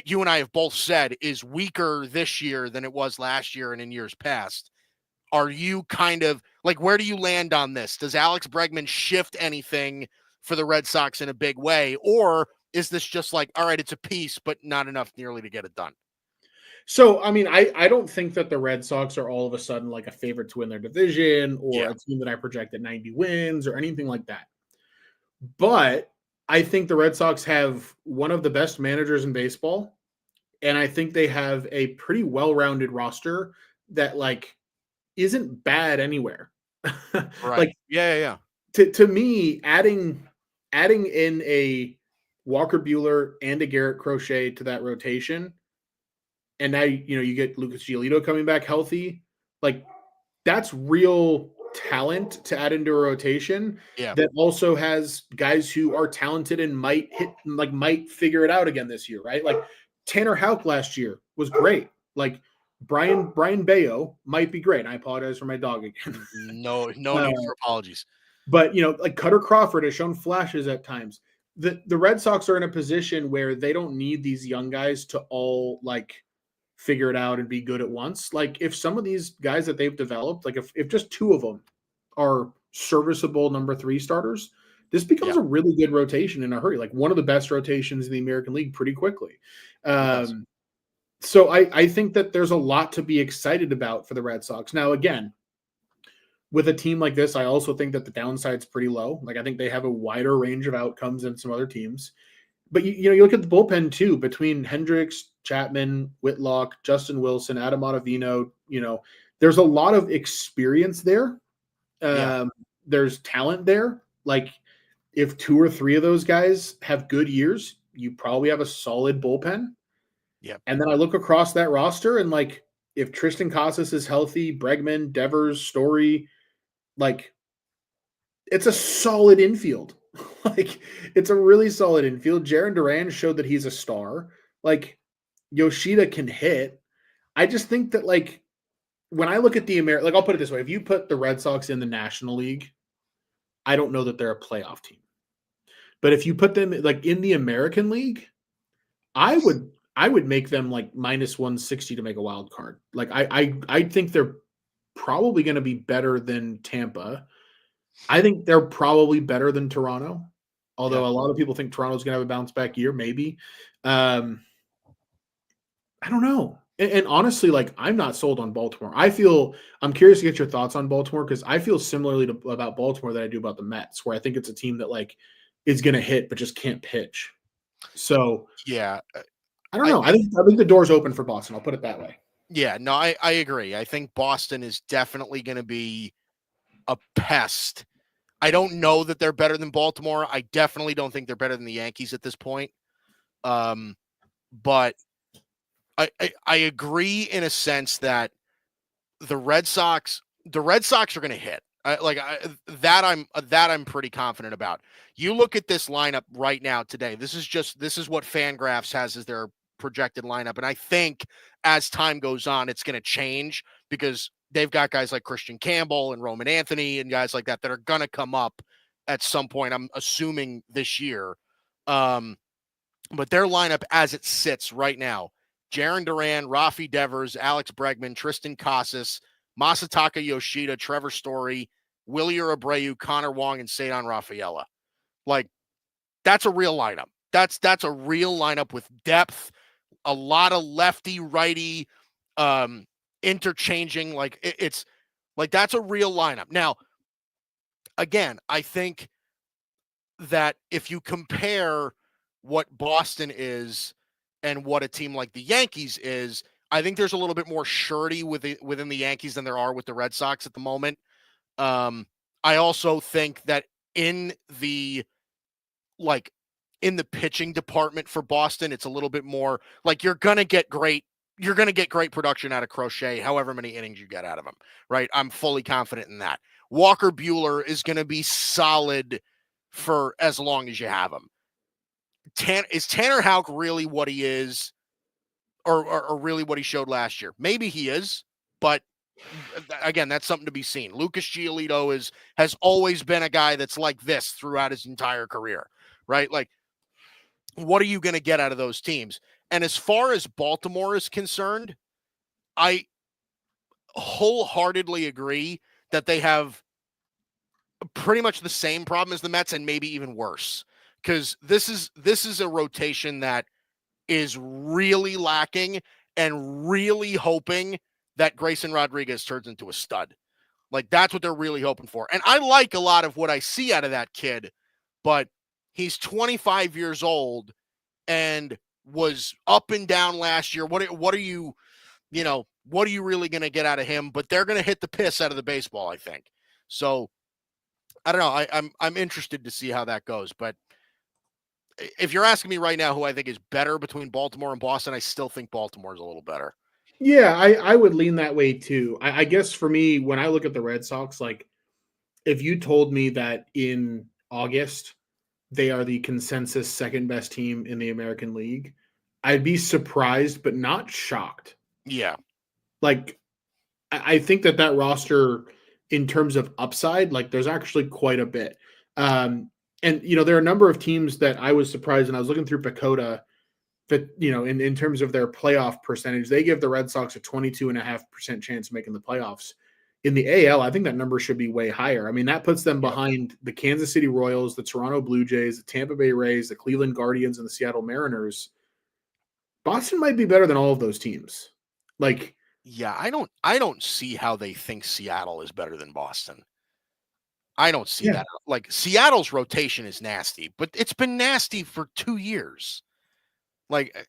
you and I have both said is weaker this year than it was last year and in years past. Are you kind of like, where do you land on this? Does Alex Bregman shift anything for the Red Sox in a big way? Or is this just like, all right, it's a piece, but not enough nearly to get it done? So, I mean, I don't think that the Red Sox are all of a sudden like a favorite to win their division or a team that I project at 90 wins or anything like that. But I think the Red Sox have one of the best managers in baseball. And I think they have a pretty well-rounded roster that, like, isn't bad anywhere. Right. Like, yeah. To me, adding in a Walker Buehler and a Garrett Crochet to that rotation, and now you get Lucas Giolito coming back healthy, like, that's real talent to add into a rotation that also has guys who are talented and might figure it out again this year, right? Like Tanner Houck last year was great. Like Brian Bayo might be great. I apologize for my dog again. No need for apologies. But like Cutter Crawford has shown flashes at times. The Red Sox are in a position where they don't need these young guys to all like figure it out and be good at once. Like if some of these guys that they've developed, like if just two of them are serviceable number 3 starters, this becomes Yeah, a really good rotation in a hurry, like one of the best rotations in the American League pretty quickly. it does. So I think that there's a lot to be excited about for the Red Sox. Now, again, with a team like this, I also think that the downside's pretty low. Like I think they have a wider range of outcomes than some other teams. But you look at the bullpen too, between Hendricks, Chapman, Whitlock, Justin Wilson, Adam Ottavino, there's a lot of experience there. Yeah, There's talent there. Like if 2 or 3 of those guys have good years, you probably have a solid bullpen. yeah, And then I look across that roster and like if Tristan Casas is healthy, Bregman, Devers, Story, like it's a solid infield. Like it's a really solid infield. Jaron Duran showed that he's a star. Like Yoshida can hit. I just think that like when I look at the like I'll put it this way: if you put the Red Sox in the National League, I don't know that they're a playoff team. But if you put them like in the American League, I would make them like minus 160 to make a wild card. Like I think they're probably going to be better than Tampa. I think they're probably better than Toronto, yeah. although a lot of people think Toronto's going to have a bounce back year, maybe. I don't know. And honestly, like I'm not sold on Baltimore. I'm curious to get your thoughts on Baltimore because I feel similarly about Baltimore that I do about the Mets, where I think it's a team that like is going to hit but just can't pitch. So Yeah, I don't I, know. I think the door's open for Boston. I'll put it that way. yeah, no, I agree. I think Boston is definitely going to be a pest. I don't know that they're better than Baltimore. I definitely don't think they're better than the Yankees at this point. But I agree in a sense that the Red Sox are going to hit. I'm pretty confident about. You look at this lineup right now today. This is what Fangraphs has as their projected lineup, and I think as time goes on, it's going to change because they've got guys like Christian Campbell and Roman Anthony and guys like that that are going to come up at some point. I'm assuming this year, but their lineup as it sits right now: Jaron Duran, Rafi Devers, Alex Bregman, Tristan Casas, Masataka Yoshida, Trevor Story, Willier Abreu, Connor Wong, and Cedar Rafaela. Like, that's a real lineup. That's a real lineup with depth, a lot of lefty, righty, interchanging. Like, it's like that's a real lineup. Now, again, I think that if you compare what Boston is and what a team like the Yankees is, I think there's a little bit more surety within the Yankees than there are with the Red Sox at the moment. I also think that in the like in the pitching department for Boston, it's a little bit more like you're gonna get great production out of Crochet, however many innings you get out of him, right? I'm fully confident in that. Walker Buehler is going to be solid for as long as you have him. Is Tanner Houck really what he is, or really what he showed last year? Maybe he is, but again, that's something to be seen. Lucas Giolito has always been a guy that's like this throughout his entire career, right? Like, what are you going to get out of those teams? And as far as Baltimore is concerned, I wholeheartedly agree that they have pretty much the same problem as the Mets and maybe even worse. Because this is a rotation that is really lacking and really hoping that Grayson Rodriguez turns into a stud. Like, that's what they're really hoping for. And I like a lot of what I see out of that kid, but he's 25 years old and was up and down last year. What are you really going to get out of him? But they're going to hit the piss out of the baseball, I think. So I don't know. I'm interested to see how that goes. But if you're asking me right now who I think is better between Baltimore and Boston, I still think Baltimore is a little better. Yeah, I would lean that way too. I guess for me, when I look at the Red Sox, like if you told me that in August they are the consensus second best team in the American League, I'd be surprised but not shocked. Yeah. Like I think that roster in terms of upside, like there's actually quite a bit. And there are a number of teams that I was surprised, and I was looking through Pacoda that, in terms of their playoff percentage, they give the Red Sox a 22.5% chance of making the playoffs. In the AL, I think that number should be way higher. I mean, that puts them behind the Kansas City Royals, the Toronto Blue Jays, the Tampa Bay Rays, the Cleveland Guardians, and the Seattle Mariners. Boston might be better than all of those teams. Like, yeah, I don't see how they think Seattle is better than Boston. I don't see that. Like, Seattle's rotation is nasty, but it's been nasty for 2 years. Like,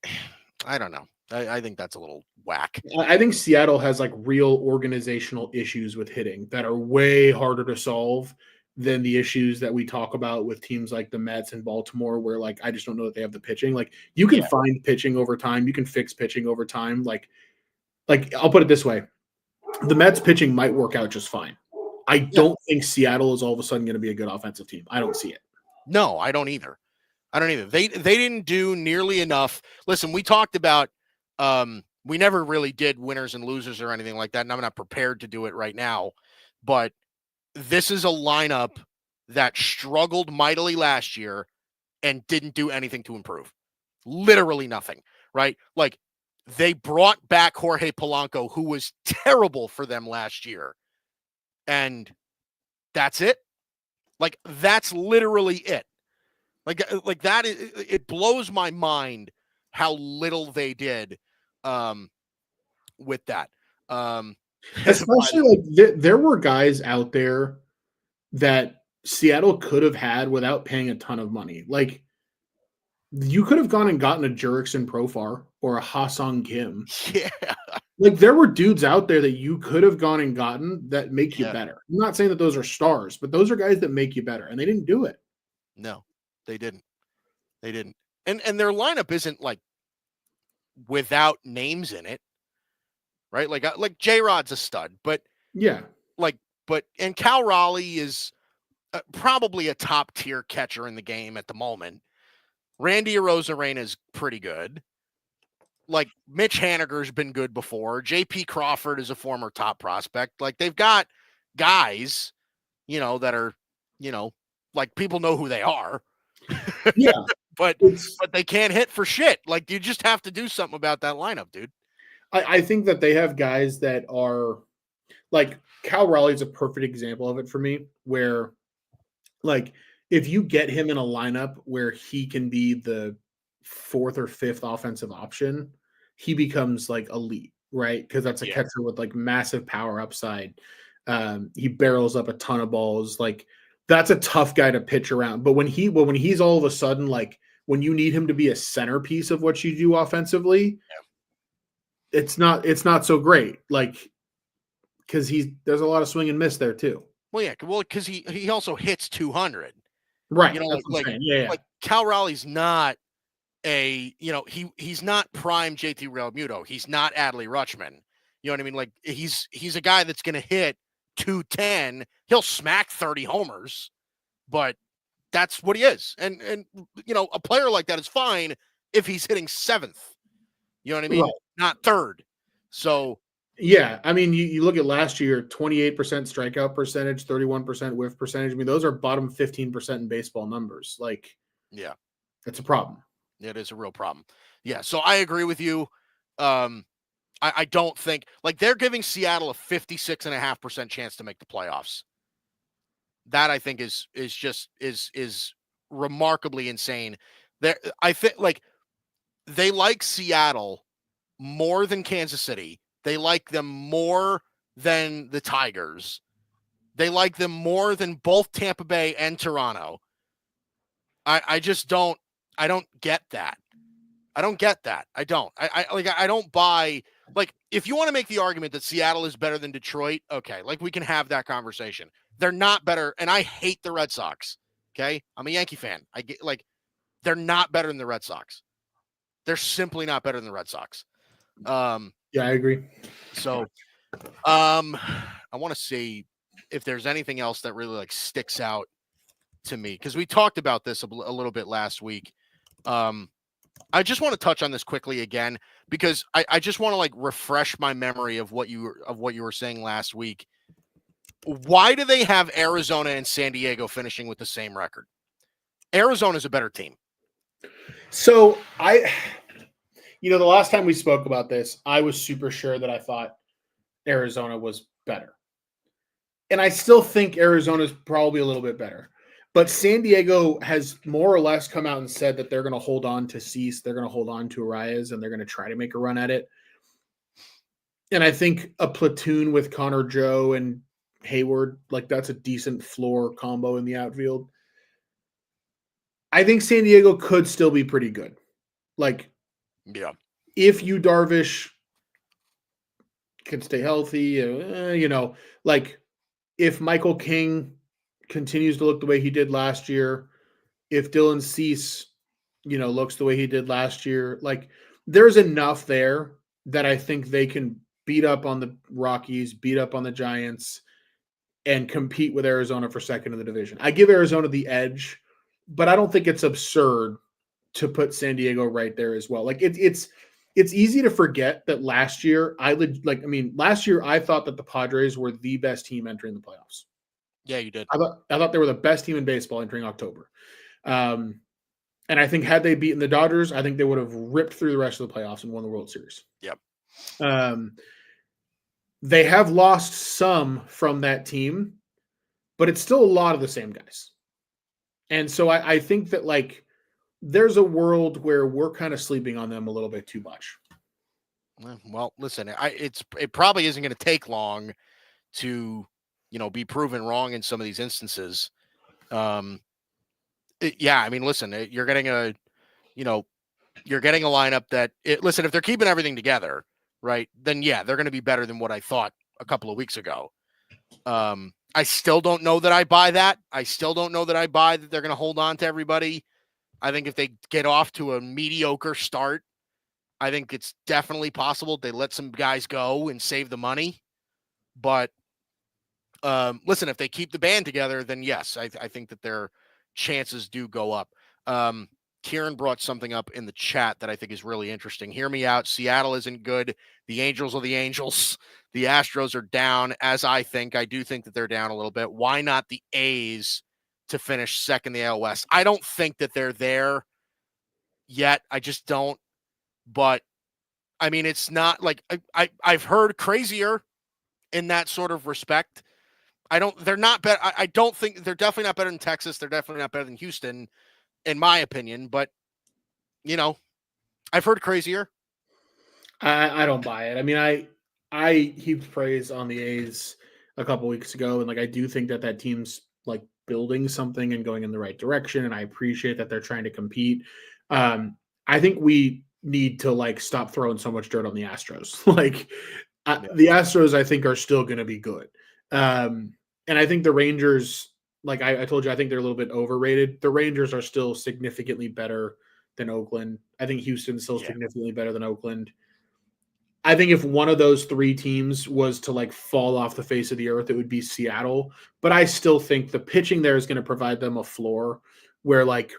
I don't know. I think that's a little whack. I think Seattle has like real organizational issues with hitting that are way harder to solve than the issues that we talk about with teams like the Mets and Baltimore, where like I just don't know that they have the pitching. Like, you can find pitching over time, you can fix pitching over time. Like I'll put it this way: the Mets pitching might work out just fine. I don't think Seattle is all of a sudden going to be a good offensive team. I don't see it. No, I don't either. They didn't do nearly enough. Listen, we talked about we never really did winners and losers or anything like that, and I'm not prepared to do it right now. But this is a lineup that struggled mightily last year and didn't do anything to improve. Literally nothing, right? Like, they brought back Jorge Polanco, who was terrible for them last year. And that's it. Like, that's literally it. Like that is, it blows my mind how little they did with that. Especially like there were guys out there that Seattle could have had without paying a ton of money. Like, you could have gone and gotten a Jurickson Profar or a Ha-Sung Kim. Yeah. Like, there were dudes out there that you could have gone and gotten that make you better. I'm not saying that those are stars, but those are guys that make you better, and they didn't do it. No, they didn't. They didn't. And their lineup isn't like without names in it, right? Like J-Rod's a stud, but and Cal Raleigh is probably a top tier catcher in the game at the moment. Randy Arozarena is pretty good. Like, Mitch Haniger's been good before. J.P. Crawford is a former top prospect. Like, they've got guys, that are, like, people know who they are. Yeah. but they can't hit for shit. Like, you just have to do something about that lineup, dude. I think that they have guys that are like Cal Raleigh is a perfect example of it for me, where like if you get him in a lineup where he can be the fourth or fifth offensive option, he becomes like elite, right? Because that's a catcher with like massive power upside. He barrels up a ton of balls. Like, that's a tough guy to pitch around. But when he's all of a sudden, like, when you need him to be a centerpiece of what you do offensively, it's not so great. Like, because there's a lot of swing and miss there too. Well, yeah, because he also hits 200. Right. That's what I'm saying. Yeah. Like, Cal Raleigh's not he's not prime JT Realmuto. He's not Adley Rutschman. You know what I mean? Like, he's a guy that's going to hit 210. He'll smack 30 homers, but that's what he is. And a player like that is fine if he's hitting seventh. You know what I mean? Right. Not third. So, yeah, I mean, you look at last year, 28% strikeout percentage, 31% whiff percentage. I mean, those are bottom 15% in baseball numbers. Like, yeah, it's a problem. It is a real problem. Yeah, so I agree with you. I don't think, like, they're giving Seattle a 56.5% chance to make the playoffs. That, I think, is remarkably insane. I think, like, they like Seattle more than Kansas City. They like them more than the Tigers. They like them more than both Tampa Bay and Toronto. I just don't. I don't get that. I don't get that. I don't. I don't buy. Like, if you want to make the argument that Seattle is better than Detroit, okay, like, we can have that conversation. They're not better, and I hate the Red Sox. Okay, I'm a Yankee fan. I get, like, they're not better than the Red Sox. They're simply not better than the Red Sox. Yeah, I agree. So, I want to see if there's anything else that really, like, sticks out to me, because we talked about this a little bit last week. I just want to touch on this quickly again, because I just want to, like, refresh my memory of what you were saying last week. Why do they have Arizona and San Diego finishing with the same record? Arizona's a better team. So the last time we spoke about this, I was super sure that I thought Arizona was better. And I still think Arizona's probably a little bit better. But San Diego has more or less come out and said that they're going to hold on to Cease, they're going to hold on to Arias, and they're going to try to make a run at it. And I think a platoon with Connor Joe and Hayward, like that's a decent floor combo in the outfield. I think San Diego could still be pretty good. Like, Yeah. if Yu Darvish can stay healthy, like if Michael King continues to look the way he did last year, if Dylan Cease, looks the way he did last year, like there's enough there that I think they can beat up on the Rockies, beat up on the Giants, and compete with Arizona for second in the division. I give Arizona the edge, but I don't think it's absurd to put San Diego right there as well. Like it's easy to forget that last year last year I thought that the Padres were the best team entering the playoffs. Yeah, you did. I thought they were the best team in baseball entering October. And I think had they beaten the Dodgers, I think they would have ripped through the rest of the playoffs and won the World Series. Yep. They have lost some from that team, but it's still a lot of the same guys. And so I think that like there's a world where we're kind of sleeping on them a little bit too much. Well, listen, it probably isn't going to take long to, be proven wrong in some of these instances. Yeah, I mean, listen, you're getting a lineup that listen, if they're keeping everything together, right, then yeah, they're going to be better than what I thought a couple of weeks ago. I still don't know that I buy that. I still don't know that I buy that they're going to hold on to everybody. I think if they get off to a mediocre start, I think it's definitely possible they let some guys go and save the money. But listen, if they keep the band together, then yes, I think that their chances do go up. Kieran brought something up in the chat that I think is really interesting. Hear me out. Seattle isn't good. The Angels are the Angels. The Astros are down, as I think. I do think that they're down a little bit. Why not the A's to finish second in the AL West? I don't think that they're there yet. I just don't. But, I mean, it's not like I've heard crazier in that sort of respect. They're not better. I don't think they're definitely not better than Texas. They're definitely not better than Houston, in my opinion. But, I've heard crazier. I don't buy it. I mean, I heaped praise on the A's a couple weeks ago, and like I do think that team's like building something and going in the right direction, and I appreciate that they're trying to compete. I think we need to like stop throwing so much dirt on the Astros. The Astros, I think, are still going to be good, and I think the Rangers, like I told you, I think they're a little bit overrated. The Rangers are still significantly better than Oakland. I think Houston's still significantly better than Oakland. I think if one of those three teams was to like fall off the face of the earth, it would be Seattle. But I still think the pitching there is going to provide them a floor where like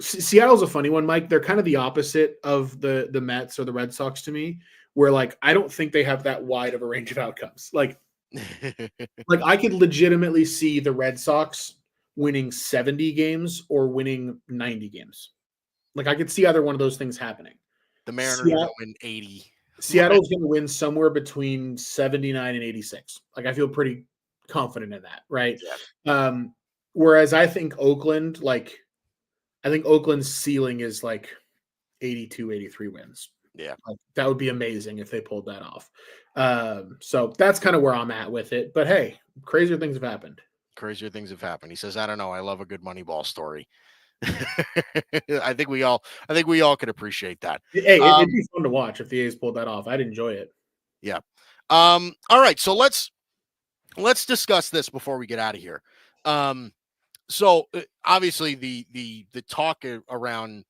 Seattle's a funny one, Mike. They're kind of the opposite of the Mets or the Red Sox to me, where like I don't think they have that wide of a range of outcomes. Like I could legitimately see the Red Sox winning 70 games or winning 90 games. Like I could see either one of those things happening. The Mariners are going to win 80. Seattle's going to win somewhere between 79 and 86. Like I feel pretty confident in that, right? Yeah. Whereas I think Oakland's ceiling is like 82, 83 wins. Yeah. Like, that would be amazing if they pulled that off. So that's kind of where I'm at with it. But hey, crazier things have happened. Crazier things have happened. He says, I don't know. I love a good Moneyball story. I think we all could appreciate that. Hey, it'd be fun to watch if the A's pulled that off. I'd enjoy it. Yeah. All right. So let's discuss this before we get out of here. So obviously the talk around,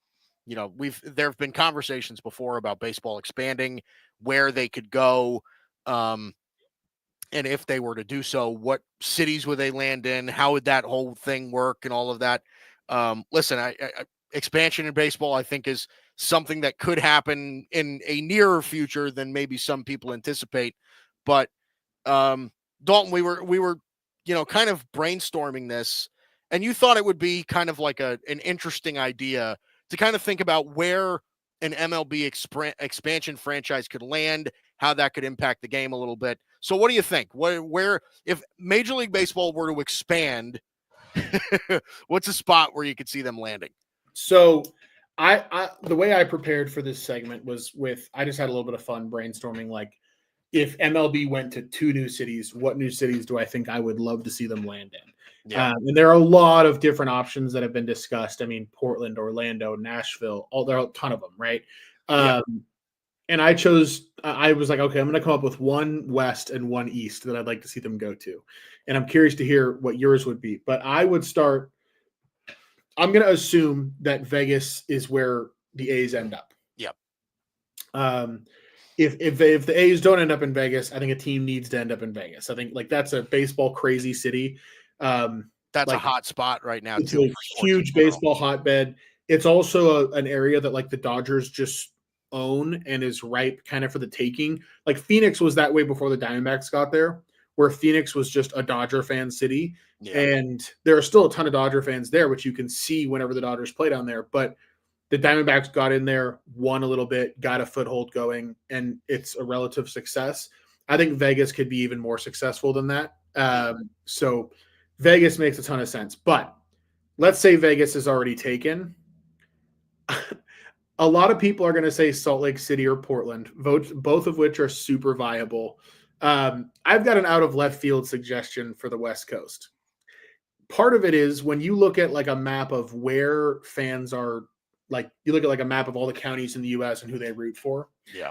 there have been conversations before about baseball expanding, where they could go, and if they were to do so, what cities would they land in? How would that whole thing work and all of that? Listen, I expansion in baseball, I think, is something that could happen in a nearer future than maybe some people anticipate. But Dalton, we were, kind of brainstorming this, and you thought it would be kind of like an interesting idea to kind of think about where an MLB expansion franchise could land, how that could impact the game a little bit. So what do you think? Where if Major League Baseball were to expand, what's a spot where you could see them landing? So I the way I prepared for this segment was I just had a little bit of fun brainstorming, like, if MLB went to 2 new cities, what new cities do I think I would love to see them land in? Yeah. And there are a lot of different options that have been discussed. I mean, Portland, Orlando, Nashville, there are a ton of them, right? Yeah. And I was like, okay, I'm going to come up with one West and one East that I'd like to see them go to. And I'm curious to hear what yours would be. But I'm going to assume that Vegas is where the A's end up. Yep. If the A's don't end up in Vegas, I think a team needs to end up in Vegas. I think, like, that's a baseball crazy city. That's like, a hot spot right now, it's too. a huge baseball hotbed. It's also an area that, like, the Dodgers just own and is ripe kind of for the taking. Like, Phoenix was that way before the Diamondbacks got there, where Phoenix was just a Dodger fan city. Yeah. And there are still a ton of Dodger fans there, which you can see whenever the Dodgers play down there. But the Diamondbacks got in there, won a little bit, got a foothold going, and it's a relative success. I think Vegas could be even more successful than that. So Vegas makes a ton of sense. But let's say Vegas is already taken. A lot of people are going to say Salt Lake City or Portland, both of which are super viable. I've got an out of left field suggestion for the West Coast. Part of it is when you look at, like, a map of where fans are, like, you look at, like, a map of all the counties in the U.S. and who they root for. Yeah.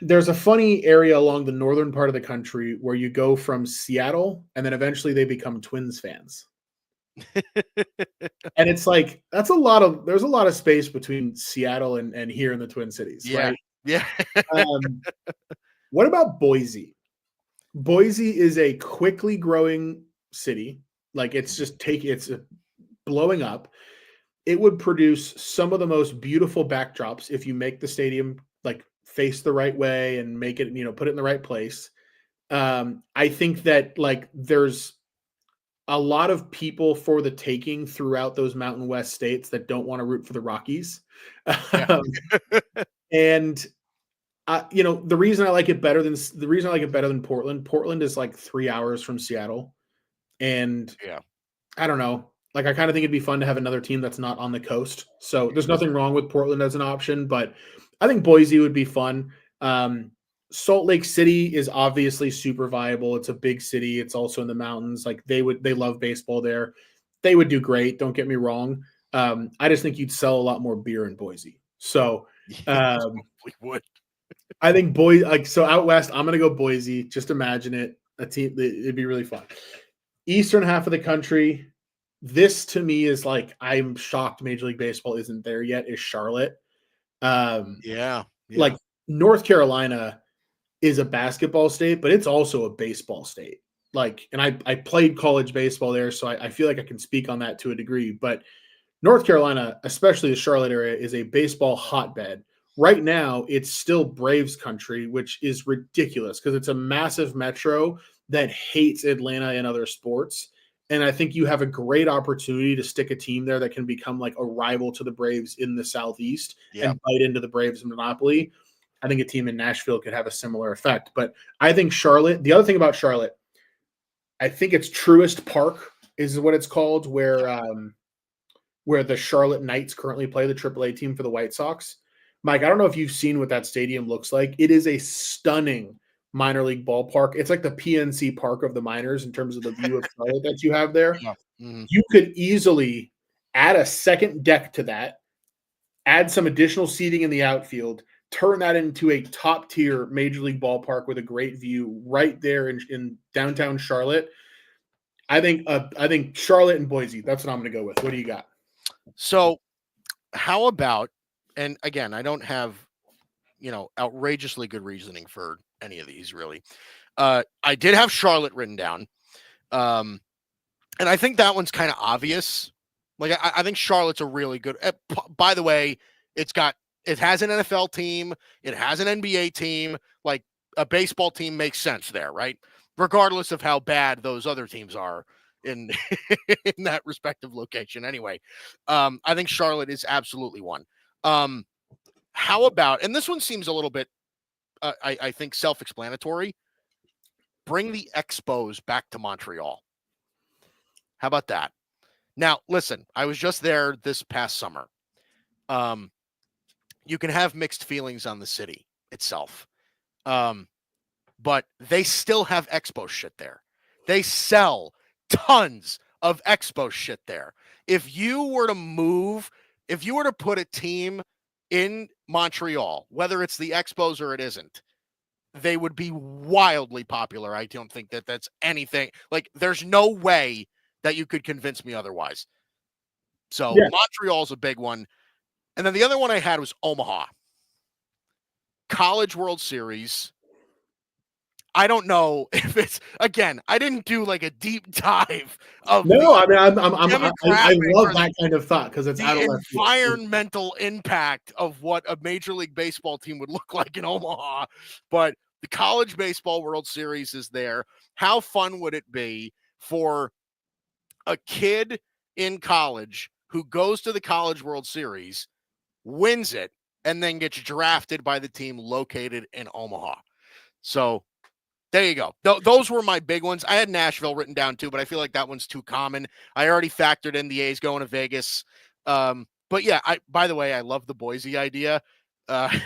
There's a funny area along the northern part of the country where you go from Seattle and then eventually they become Twins fans. And it's like, there's a lot of space between Seattle and here in the Twin Cities, Yeah. right? Yeah. What about Boise? Boise is a quickly growing city. Like, it's blowing up. It would produce some of the most beautiful backdrops if you make the stadium, like, face the right way and make it, put it in the right place. I think that, like, there's a lot of people for the taking throughout those Mountain West states that don't want to root for the Rockies. Yeah. And the reason I like it better than Portland is like 3 hours from Seattle. And Yeah. I don't know. Like, I kind of think it'd be fun to have another team that's not on the coast. So there's nothing wrong with Portland as an option, but I think Boise would be fun. Salt Lake City is obviously super viable. It's a big city. It's also in the mountains. Like, they love baseball there. They would do great. Don't get me wrong. I just think you'd sell a lot more beer in Boise. So we would. I think Boise, like, so out west, I'm going to go Boise. Just imagine it. A team, it'd be really fun. Eastern half of the country, this to me is like, I'm shocked Major League Baseball isn't there yet, is Charlotte. Yeah. Like, North Carolina is a basketball state, but it's also a baseball state. Like, and I played college baseball there, so I feel like I can speak on that to a degree. But North Carolina, especially the Charlotte area, is a baseball hotbed. Right now, it's still Braves country, which is ridiculous because it's a massive metro that hates Atlanta and other sports. And I think you have a great opportunity to stick a team there that can become like a rival to the Braves in the Southeast and bite into the Braves monopoly. I think a team in Nashville could have a similar effect. But I think Charlotte, the other thing about Charlotte, I think it's Truist Park is what it's called, where the Charlotte Knights currently play, the AAA team for the White Sox. Mike, I don't know if you've seen what that stadium looks like. It is a stunning minor league ballpark. It's like the PNC Park of the minors in terms of the view of Charlotte that you have there. Yeah. Mm-hmm. You could easily add a second deck to that, add some additional seating in the outfield, turn that into a top tier major league ballpark with a great view right there in downtown Charlotte. I think Charlotte and Boise, that's what I'm going to go with. What do you got? So how about, and again, I don't have, outrageously good reasoning for any of these really. I did have Charlotte written down. And I think that one's kind of obvious. Like, I think Charlotte's a really good, by the way, it has an NFL team. It has an NBA team. Like, a baseball team makes sense there, right? Regardless of how bad those other teams are in in that respective location. Anyway, I think Charlotte is absolutely one. How about, and this one seems a little bit I think self-explanatory. Bring the Expos back to Montreal. How about that? Now, listen, I was just there this past summer. You can have mixed feelings on the city itself. But they still have Expo shit there. They sell tons of Expo shit there. If you were to put a team in Montreal, whether it's the Expos or it isn't, they would be wildly popular. I don't think that that's anything. Like, there's no way that you could convince me otherwise. So Yeah. Montreal's a big one. And then the other one I had was Omaha. College World Series. I don't know if it's, again, I didn't do like a deep dive of No, I mean, I demographic love or that kind of thought because it's out of the left field. environmental impact of what a Major League Baseball team would look like in Omaha. But the College Baseball World Series is there. How fun would it be for a kid in college who goes to the College World Series, wins it, and then gets drafted by the team located in Omaha? So there you go. Those were my big ones. I had Nashville written down too, but I feel like that one's too common. I already factored in the A's going to Vegas. But yeah, by the way, I love the Boise idea.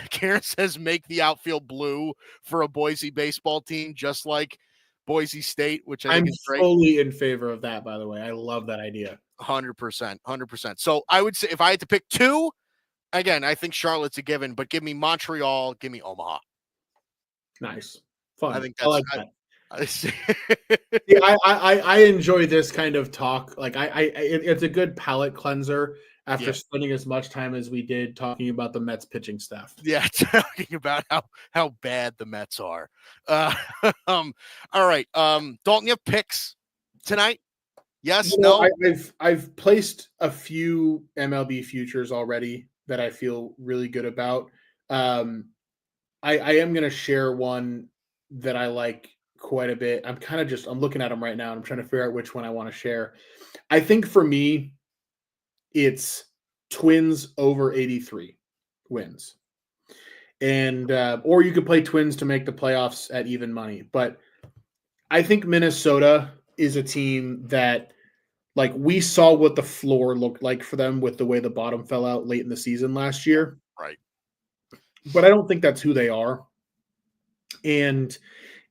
Karen says make the outfield blue for a Boise baseball team, just like Boise State, which I think is great. I'm fully in favor of that, by the way. I love that idea. 100%. 100%. So I would say if I had to pick two, again, I think Charlotte's a given, but give me Montreal, give me Omaha. Nice. Fun. I think I like that. Yeah, I enjoy this kind of talk. Like it's a good palate cleanser after spending as much time as we did talking about the Mets pitching staff. Yeah, talking about how bad the Mets are. All right. Dalton, you have picks tonight? Yes, no. I've placed a few MLB futures already that I feel really good about. I am going to share one that I like quite a bit. I'm looking at them right now and I'm trying to figure out which one I want to share. I think for me, it's Twins over 83 wins. And, or you could play Twins to make the playoffs at even money. But I think Minnesota is a team that, like, we saw what the floor looked like for them with the way the bottom fell out late in the season last year. Right. But I don't think that's who they are. And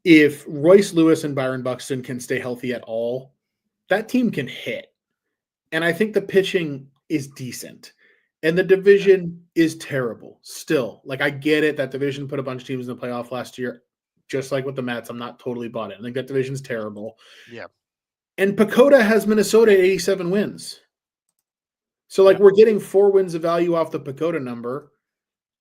if Royce Lewis and Byron Buxton can stay healthy at all, that team can hit. And I think the pitching is decent. And the division is terrible still. Like, I get it. That division put a bunch of teams in the playoff last year, just like with the Mets. I'm not totally bought it. I think that division's terrible. Yeah. And Pacoda has Minnesota at 87 wins. So, like, we're getting 4 wins of value off the Pacoda number.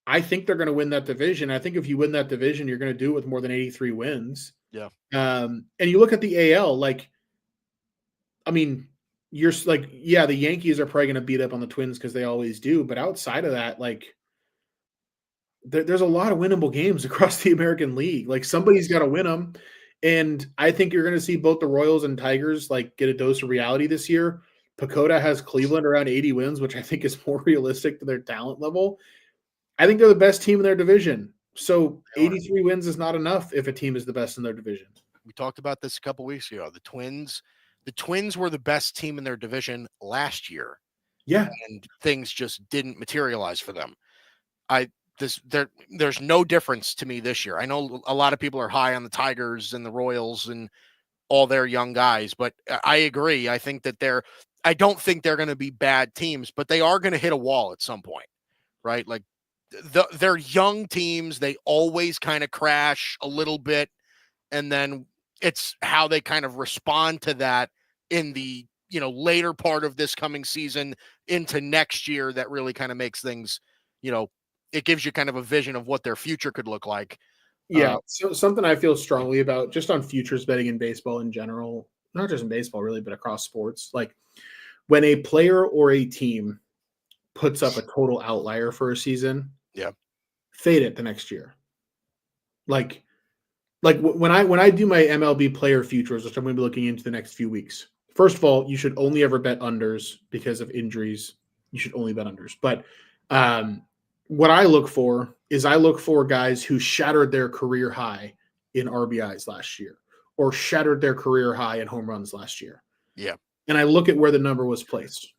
I think they're going to win that division. I think if you win that division, you're going to do it with more than 83 wins. Yeah. And you look at the AL, like, I mean, you're like, yeah, the Yankees are probably going to beat up on the Twins because they always do. But outside of that, like, there's a lot of winnable games across the American League. Like, somebody's got to win them. And I think you're going to see both the Royals and Tigers, like, get a dose of reality this year. Pacoda has Cleveland around 80 wins, which I think is more realistic to their talent level. I think they're the best team in their division. So 83 wins is not enough if a team is the best in their division. We talked about this a couple weeks ago. The Twins were the best team in their division last year. Yeah. And things just didn't materialize for them. There's no difference to me this year. I know a lot of people are high on the Tigers and the Royals and all their young guys, but I agree. I think that I don't think they're going to be bad teams, but they are going to hit a wall at some point, right? Like, they're young teams. They always kind of crash a little bit. And then it's how they kind of respond to that in the, later part of this coming season into next year that really kind of makes things, it gives you kind of a vision of what their future could look like. Yeah. So something I feel strongly about just on futures betting in baseball in general, not just in baseball really, but across sports, like when a player or a team puts up a total outlier for a season, fade it the next year. Like when I do my MLB player futures, which I'm going to be looking into the next few weeks. First of all, you should only ever bet unders because of injuries. You should only bet unders. But what I look for is I look for guys who shattered their career high in RBIs last year or shattered their career high in home runs last year. Yeah. And I look at where the number was placed.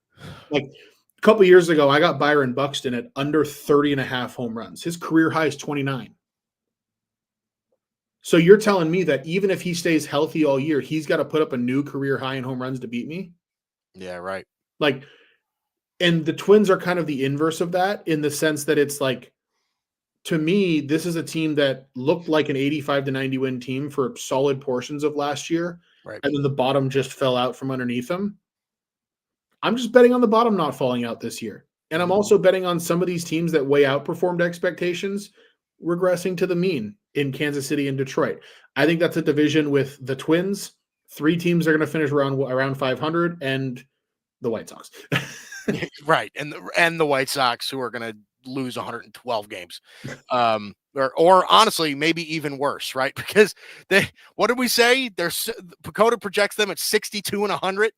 Like a couple years ago, I got Byron Buxton at under 30 and a half home runs. His career high is 29. So you're telling me that even if he stays healthy all year, he's got to put up a new career high in home runs to beat me? Yeah, right. Like, and the Twins are kind of the inverse of that in the sense that it's like, to me, this is a team that looked like an 85 to 90 win team for solid portions of last year. Right. And then the bottom just fell out from underneath them. I'm just betting on the bottom not falling out this year. And I'm also betting on some of these teams that way outperformed expectations regressing to the mean in Kansas City and Detroit. I think that's a division with the Twins. 3 teams are going to finish around 500 and the White Sox. Right. And the White Sox, who are going to lose 112 games. Or honestly, maybe even worse, right? Because what did we say? Pacoda projects them at 62 and 100.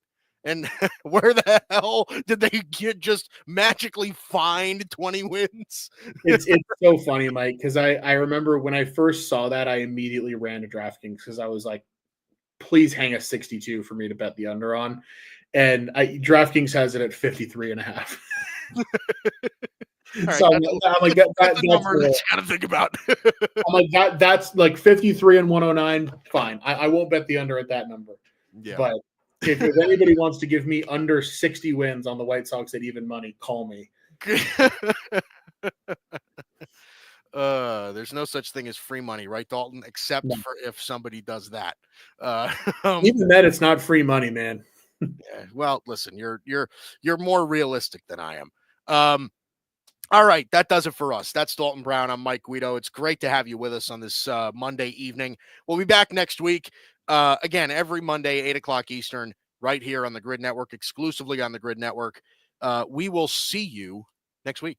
And where the hell did they just magically find 20 wins? It's so funny, Mike, because I remember when I first saw that, I immediately ran to DraftKings because I was like, please hang a 62 for me to bet the under on. And DraftKings has it at 53 and a half. Right, so I'm like, that's the number that you got to think about. I'm like, that's like 53 and 109. Fine. I won't bet the under at that number. Yeah. But if anybody wants to give me under 60 wins on the White Sox at even money, call me. There's no such thing as free money, right, Dalton? Except for if somebody does that. Even then, it's not free money, man. Yeah, well, listen, you're more realistic than I am. All right, that does it for us. That's Dalton Brown. I'm Mike Guido. It's great to have you with us on this Monday evening. We'll be back next week. Again, every Monday, 8:00 Eastern, right here on the Grid Network, exclusively on the Grid Network. We will see you next week.